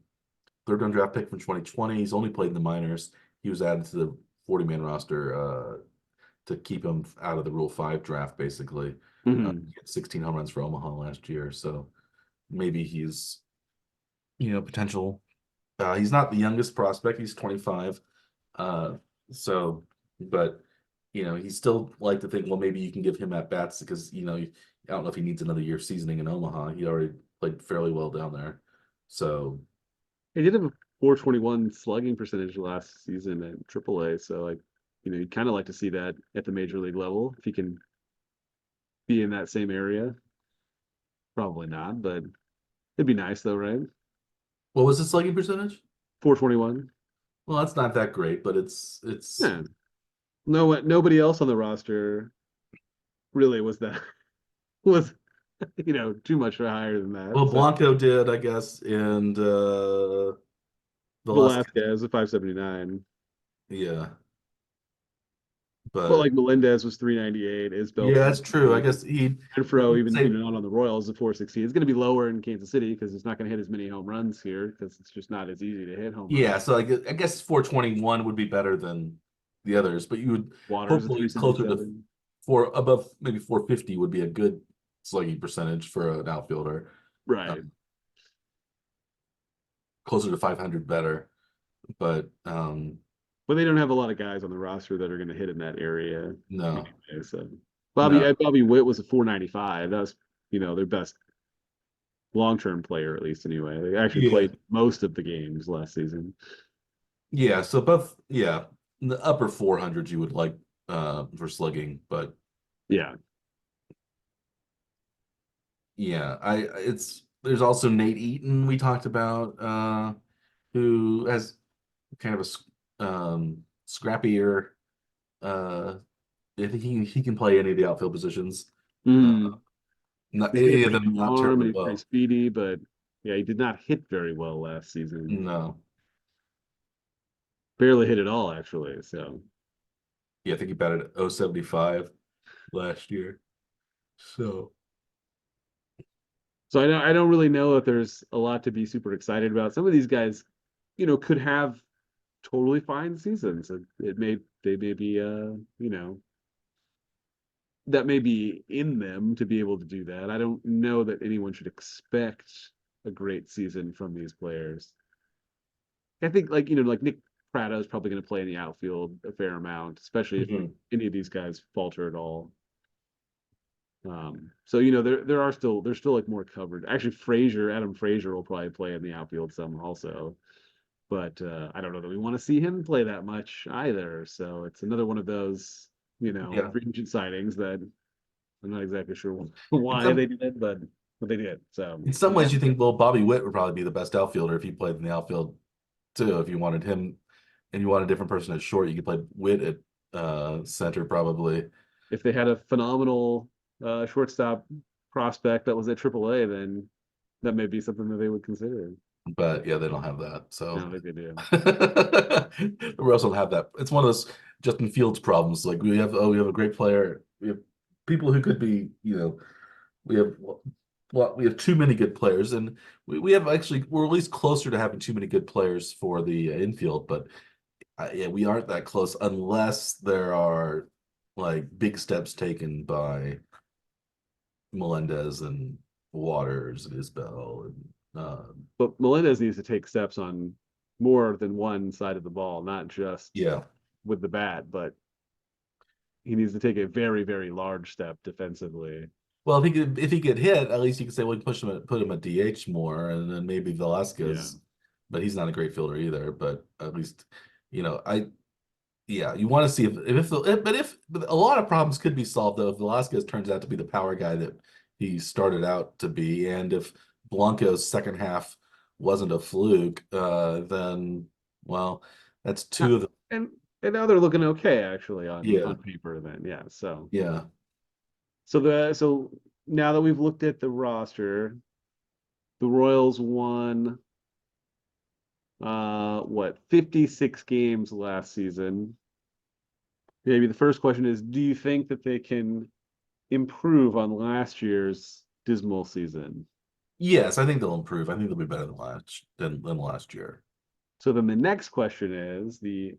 third round draft pick from 2020. He's only played in the minors. He was added to the 40-man roster to keep him out of the Rule 5 draft, basically. mhm. He had 16 home runs for Omaha last year, so maybe he's potential. He's not the youngest prospect. He's 25. Uh, so, but he's still like to think, well, maybe you can give him at bats because I don't know if he needs another year of seasoning in Omaha. He already played fairly well down there. So, He did have a 421 slugging percentage last season at AAA. So, like, you'd kind of like to see that at the major league level if he can be in that same area. Probably not, but it'd be nice though, right? what was his slugging percentage? 421. Well, that's not that great, but it's Yeah. Nobody else on the roster really was that was too much higher than that. well, So Blanco did, I guess, and Velasquez, Velasquez was 579. yeah, But but like Melendez was 398, Isbell yeah, that's true. I 398. guess he Renfro, even say not on the Royals, is 416. It's going to be lower in Kansas City because it's not going to hit as many home runs here because it's just not as easy to hit home runs. yeah. So I guess 421 would be better than the others, but you would Waters at hopefully closer to 377. above maybe 450 would be a good slugging percentage for an outfielder. Right. Um, closer to 500 better, but But they don't have a lot of guys on the roster that are going to hit in that area no, anyway. So no, Bobby Witt was a 495. That was, their best long-term player, at least anyway. They actually yeah, played most of the games last season. yeah. So above, yeah, in the upper 400s you would like for slugging, but Yeah. yeah, it's there's also Nate Eaton we talked about, who has kind of scrappier. Uh, I think he can play any of the outfield positions. Uh, Mm. not He's got a any of pretty them big not arm terribly and he's pretty well. speedy, but yeah, he did not hit very well last season. No, Barely hit at all, actually. So, yeah, I think he batted 075 last year. So I don't really know if there's a lot to be super excited about. Some of these guys, could have totally fine seasons. They may be that may be in them to be able to do that. I don't know that anyone should expect a great season from these players. I think like Nick Pratto is probably going to play in the outfield a fair amount, especially if mhm. any of these guys falter at all. So there's still like more covered. Actually, Adam Frazier will probably play in the outfield some also, but I don't know that we want to see him play that much either. So it's another one of those Yeah, free agent signings that I'm not exactly sure in why they some did, but they did. So in some ways you think, well, Bobby Witt would probably be the best outfielder if he played in the outfield too. If you wanted him and you want a different person at short, you could play Witt at center probably. if they had a phenomenal shortstop prospect that was at AAA, then that may be something that they would consider. But yeah, they don't have that. I So don't think they do. we also don't have that. It's one of those Justin Fields problems. Like we have a great player. We have people who could be, we have we have too many good players, and we have actually we're at least closer to having too many good players for the infield, but yeah, we aren't that close unless there are like big steps taken by Melendez and Waters and Isbell and But Melendez needs to take steps on more than one side of the ball, not just yeah. with the bat, but he needs to take a very, very large step defensively. Well, if he could hit, at least you could say, well, put him at DH more, and then maybe Yeah. Velasquez, but he's not a great fielder either. But at least, yeah, you want to see but a lot of problems could be solved though if Velasquez turns out to be the power guy that he started out to be, and if Blanco's second half wasn't a fluke, then well, that's two Now, of the and now they're looking okay actually yeah on paper then. Yeah. So yeah. so now that we've looked at the roster, the Royals won what 56 games last season. Maybe the first question is, do you think that they can improve on last year's dismal season? Yes, I think they'll improve. I think they'll be better than last year. So then the next question is the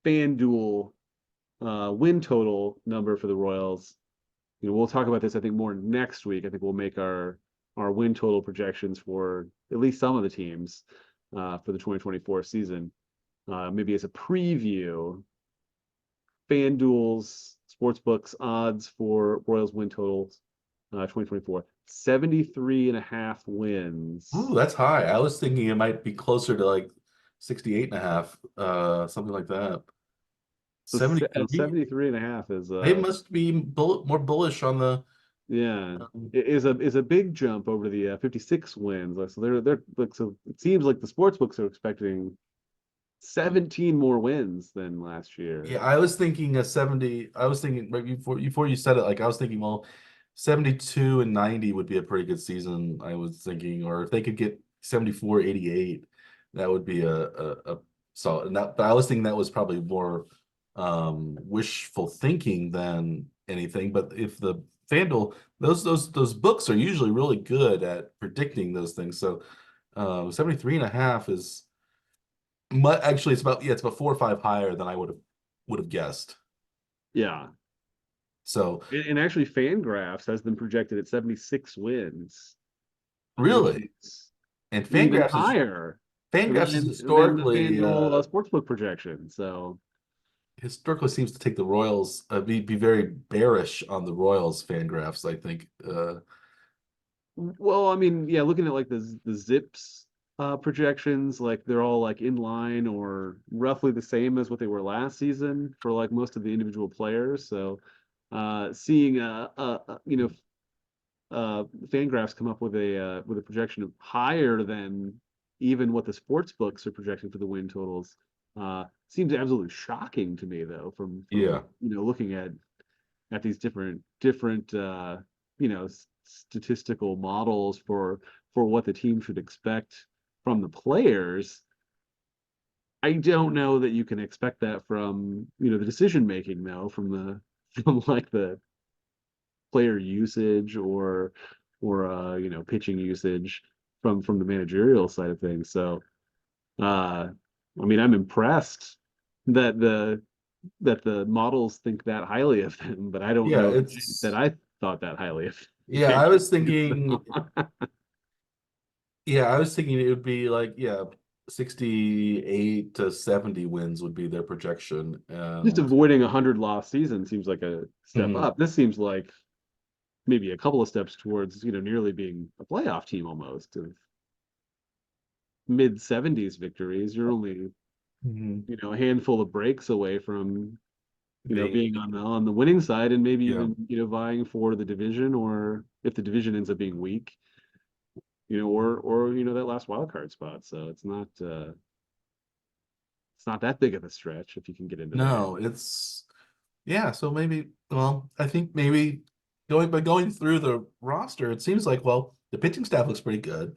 FanDuel win total number for the Royals. We'll talk about this, I think, more next week. I think we'll make our win total projections for at least some of the teams for the 2024 season. Maybe as a preview, FanDuel's sportsbooks odds for Royals win totals 2024, 73.5 wins. Ooh, that's high. I was thinking it might be closer to like 68 and a half, something like that. So 73. 73.5 is They must be more bullish on the yeah, it is a big jump over the 56 wins. So they're like, so it seems like the sports books are expecting 17 more wins than last year. yeah, I was thinking a 70. I was thinking right before you said it, like I was thinking, well, 72 and 90 would be a pretty good season. I was thinking, or if they could get 74, 88, that would be a solid. But I was thinking that was probably more wishful thinking than anything. But if the FanDuel, those books are usually really good at predicting those things. So 73 and a half is actually it's about 4 or 5 higher than I would have guessed. Yeah, So and actually, Fangraphs has them projected at 76 wins, which really, is and even higher Fangraphs is than the historically FanDuel sportsbook projection. So, historically seems to take the Royals be very bearish on the Royals Fangraphs. I think well, I mean, yeah, looking at like the Zips projections, like they're all like in line or roughly the same as what they were last season for like most of the individual players. So, seeing Fangraphs come up with a projection of higher than even what the sports books are projecting for the win totals seems absolutely shocking to me though from yeah looking at these different statistical models for what the team should expect from the players. I don't know that you can expect that from the decision making though from like the player usage or pitching usage from the managerial side of things. So I mean I'm impressed that the models think that highly of them, but I don't yeah know that it's I thought that highly of yeah them. I was thinking yeah I was thinking it would be like 68 to 70 wins would be their projection Just and avoiding 100 loss season seems like a step mhm, up. This seems like maybe a couple of steps towards nearly being a playoff team almost of mid 70s victories. You're only mhm, a handful of breaks away from being being on the winning side and maybe yeah even vying for the division, or if the division ends up being weak, or that last wild card spot. So it's not that big of a stretch if you can get into there. no it's yeah so maybe well I think maybe going through the roster it seems like well the pitching staff looks pretty good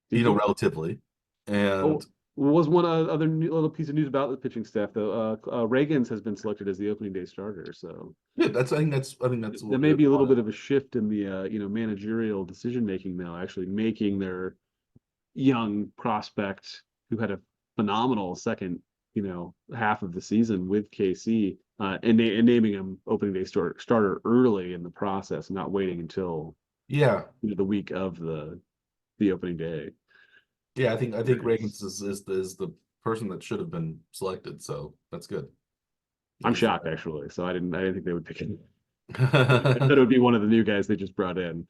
Do you think? relatively Oh, and was one other little piece of news about the pitching staff though. Reagan's has been selected as the opening day starter, so yeah I think that's there what may we be a little want bit of a shift in the managerial decision making now, actually making their young prospect who had a phenomenal second half of the season with KC and naming him opening day starter early in the process, not waiting until yeah the week of the opening day. yeah I think Nice. Reagan's is the person that should have been selected so that's good I'm Like, shocked actually. So I didn't think they would pick him. I thought it would be one of the new guys they just brought in,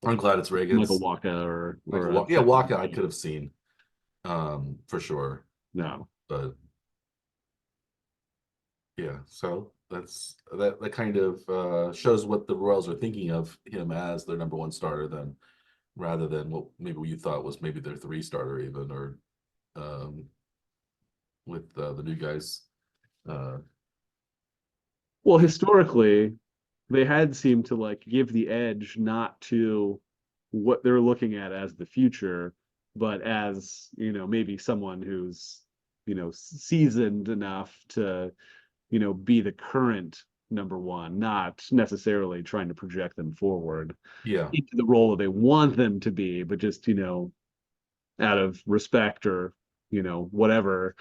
I'm glad it's Michael Reagan's. Waka or Michael a Yeah, second. Waka I could have seen, for sure. No. But yeah, so that kind of shows what the Royals are thinking of him as their number one starter, then rather than what maybe you thought was maybe their three starter even, or um, with the new guys. Uh, Well, historically, they had seemed to like give the edge not to what they're looking at as the future, but as, maybe someone who's, seasoned enough to, be the current number one, not necessarily trying to project them forward yeah, into the role that they want them to be, but just, out of respect or, whatever,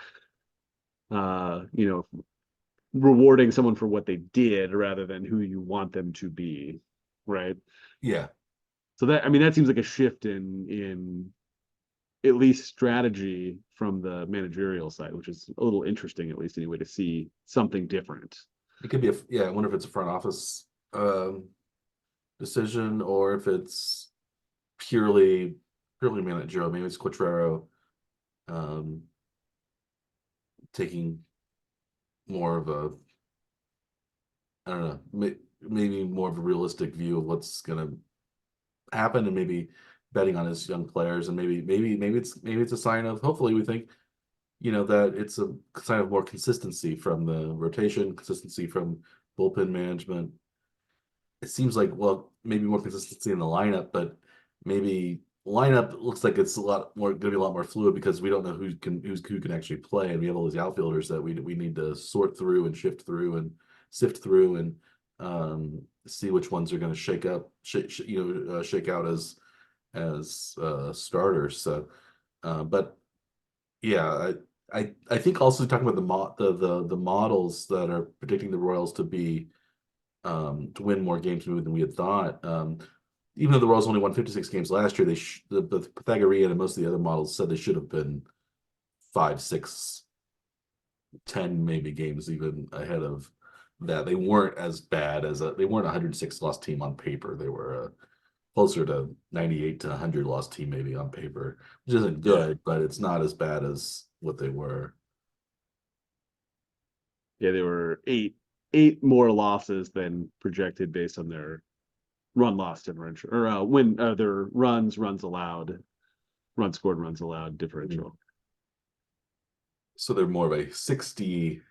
rewarding someone for what they did rather than who you want them to be, right? yeah, So that, I mean, that seems like a shift in at least strategy from the managerial side, which is a little interesting, at least anyway, to see something different. it could be yeah. I wonder if it's a front office decision or if it's purely managerial. Maybe it's Quatrero um, taking more of a, I don't know, maybe more of a realistic view of what's going to happen, and maybe betting on his young players, and maybe it's a sign of, hopefully we think, that it's a sign of more consistency from the rotation, consistency from bullpen management. It seems like, well, maybe more consistency in the lineup, but maybe lineup looks like it's a lot more going to be a lot more fluid because we don't know who can actually play, and we have all these outfielders that we need to sort through and shift through and sift through and see which ones are going to shake out as starters. So, but yeah, I think also talking about the models that are predicting the Royals to win more games maybe than we had thought. Even though the Royals only won 56 games last year, the Pythagorean and most of the other models said they should have been 5, 6, 10 maybe games even ahead of that. They weren't as bad as they weren't a 106 loss team on paper. They were closer to 98 to 100 loss team maybe on paper, which isn't Yeah. good, but it's not as bad as what they were. Yeah, they were eight more losses than projected based on their run loss differential or their runs allowed, runs scored, runs allowed differential. So they're more of a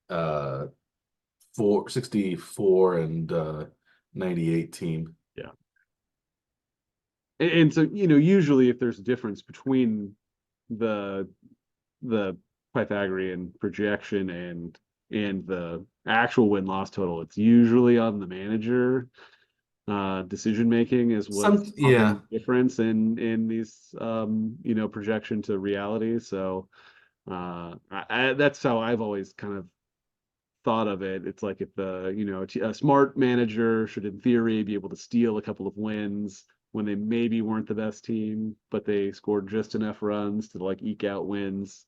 uh 64 and 98 team. Yeah. And so, usually if there's a difference between the the Pythagorean projection and the actual win loss total, it's usually on the manager. Decision making is what's Yeah, causing the difference in these projection to reality. So that's how I've always kind of thought of it. It's like if a smart manager should in theory be able to steal a couple of wins when they maybe weren't the best team, but they scored just enough runs to like eke out wins.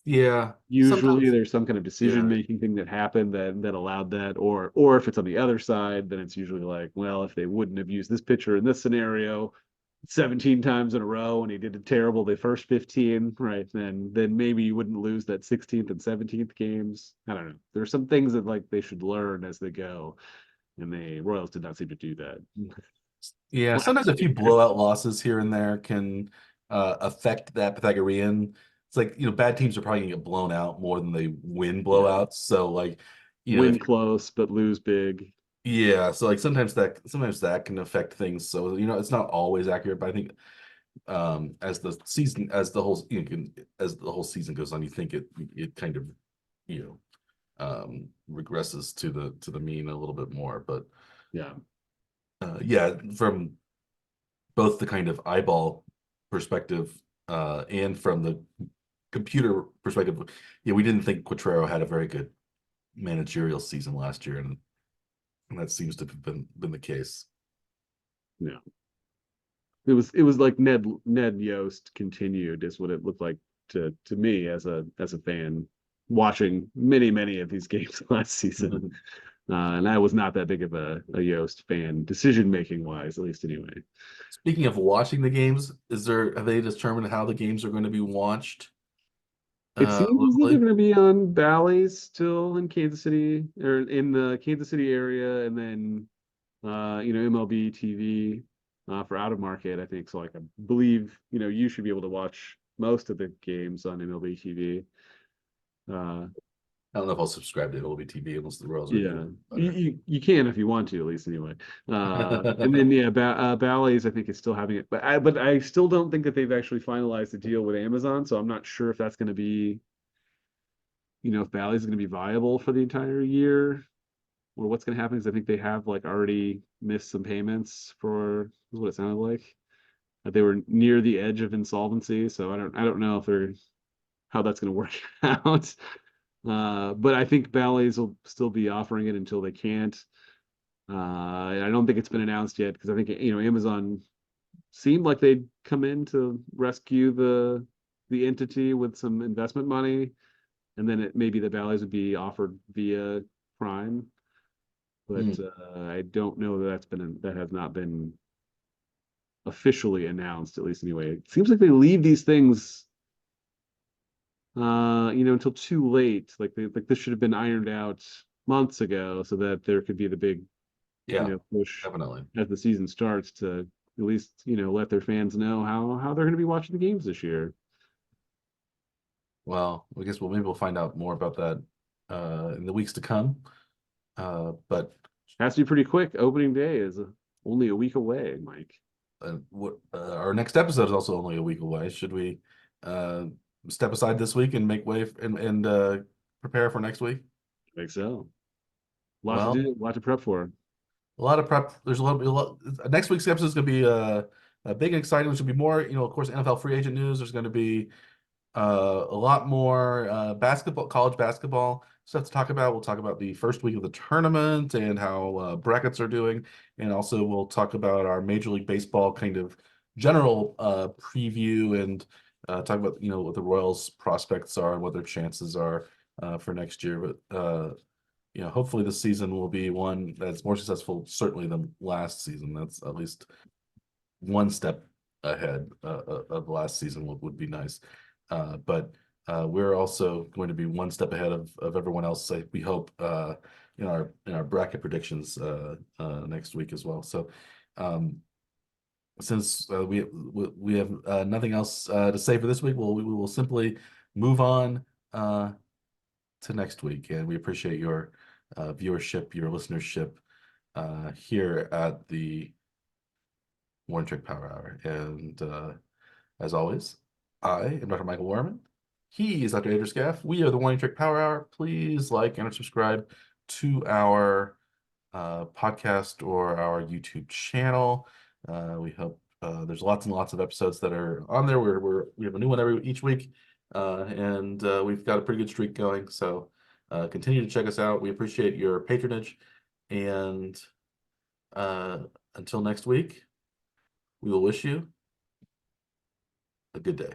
yeah, Usually sometimes. there's some kind of decision Yeah, making thing that happened that allowed that, or if it's on the other side, then it's usually like, well, if they wouldn't have used this pitcher in this scenario 17 times in a row and he did terrible the first 15, right, then maybe you wouldn't lose that 16th and 17th games. I don't know. There's some things that like they should learn as they go, and the Royals did not seem to do that yeah, sometimes last a few year. blowout losses here and there can affect that Pythagorean. It's like, bad teams are probably gonna get blown out more than they win Yeah. blowouts. So like, if Win close but lose big. yeah, so like sometimes that can affect things. So it's not always accurate, but I think as the season as the whole as the whole season goes on, you think it kind of you regresses to the mean a little bit more. But Yeah. yeah, from both the kind of eyeball perspective and from the computer perspective, yeah, we didn't think Quatrero had a very good managerial season last year, and that seems to have been the case. Yeah. It was like Ned Yost continued is what it looked like to me as a fan watching many of these games last season. And I was not that big of a Yost fan, decision making wise, at least anyway. Speaking of watching the games, have they determined how the games are going to be watched It seems as though they're locally? going to be on Bally's still in Kansas City or in the Kansas City area, and then MLB TV for out of market. I think so. Like I believe you should be able to watch most of the games on MLB TV. Uh, I don't know if I'll subscribe to WTPH unless the Royals are yeah, doing you, better. you can if you want to, at least anyway. And then yeah, Bally's I think is still having it, but I still don't think that they've actually finalized the deal with Amazon, so I'm not sure if that's going to be if Bally's is going to be viable for the entire year or what's going to happen. Because I think they have like already missed some payments for what it sounded like. That they were near the edge of insolvency, so I don't know if they're how that's going to work out. But I think Bally's will still be offering it until they can't. And I don't think it's been announced yet because I think Amazon seemed like they'd come in to rescue the entity with some investment money, and then it maybe the Bally's would be offered via Prime. But Hmm. I don't know that has not been officially announced, at least anyway. It seems like they leave these things until too late. Like this should have been ironed out months ago so that there could be the big, Yeah, push definitely. as the season starts to at least, let their fans know how they're going to be watching the games this year. Well, I guess maybe we'll find out more about that in the weeks to come. But Has to be pretty quick. Opening day is only a week away, Mike. our next episode is also only a week away. Should we uh, step aside this week and make way and prepare for next week? I think so. A lot to Well, do, a lot to prep for. a lot of prep. There's a lot. Next week's episode is going to be a big and exciting. Which will be more, of course, NFL free agent news. There's going to be a lot more basketball, college basketball stuff to talk about. We'll talk about the first week of the tournament and how brackets are doing, and also we'll talk about our Major League Baseball kind of general preview and talk about what the Royals' prospects are and what their chances are for next year. But hopefully this season will be one that's more successful, certainly than last season. That's at least one step ahead of last season would be nice. But we're also going to be one step ahead of everyone else. We hope in our bracket predictions next week as well. So since we have nothing else to say for this week, we will simply move on to next week, and we appreciate your viewership, your listenership here at the Warren Trick Power Hour. And as always, I am Dr. Michael Warman. He is Dr. Andrew Scaff. We are the Warning Trick Power Hour. Please like and subscribe to our podcast or our YouTube channel. We hope there's lots and lots of episodes that are on there. We have a new one each week, and we've got a pretty good streak going. So continue to check us out. We appreciate your patronage, and until next week, we will wish you a good day.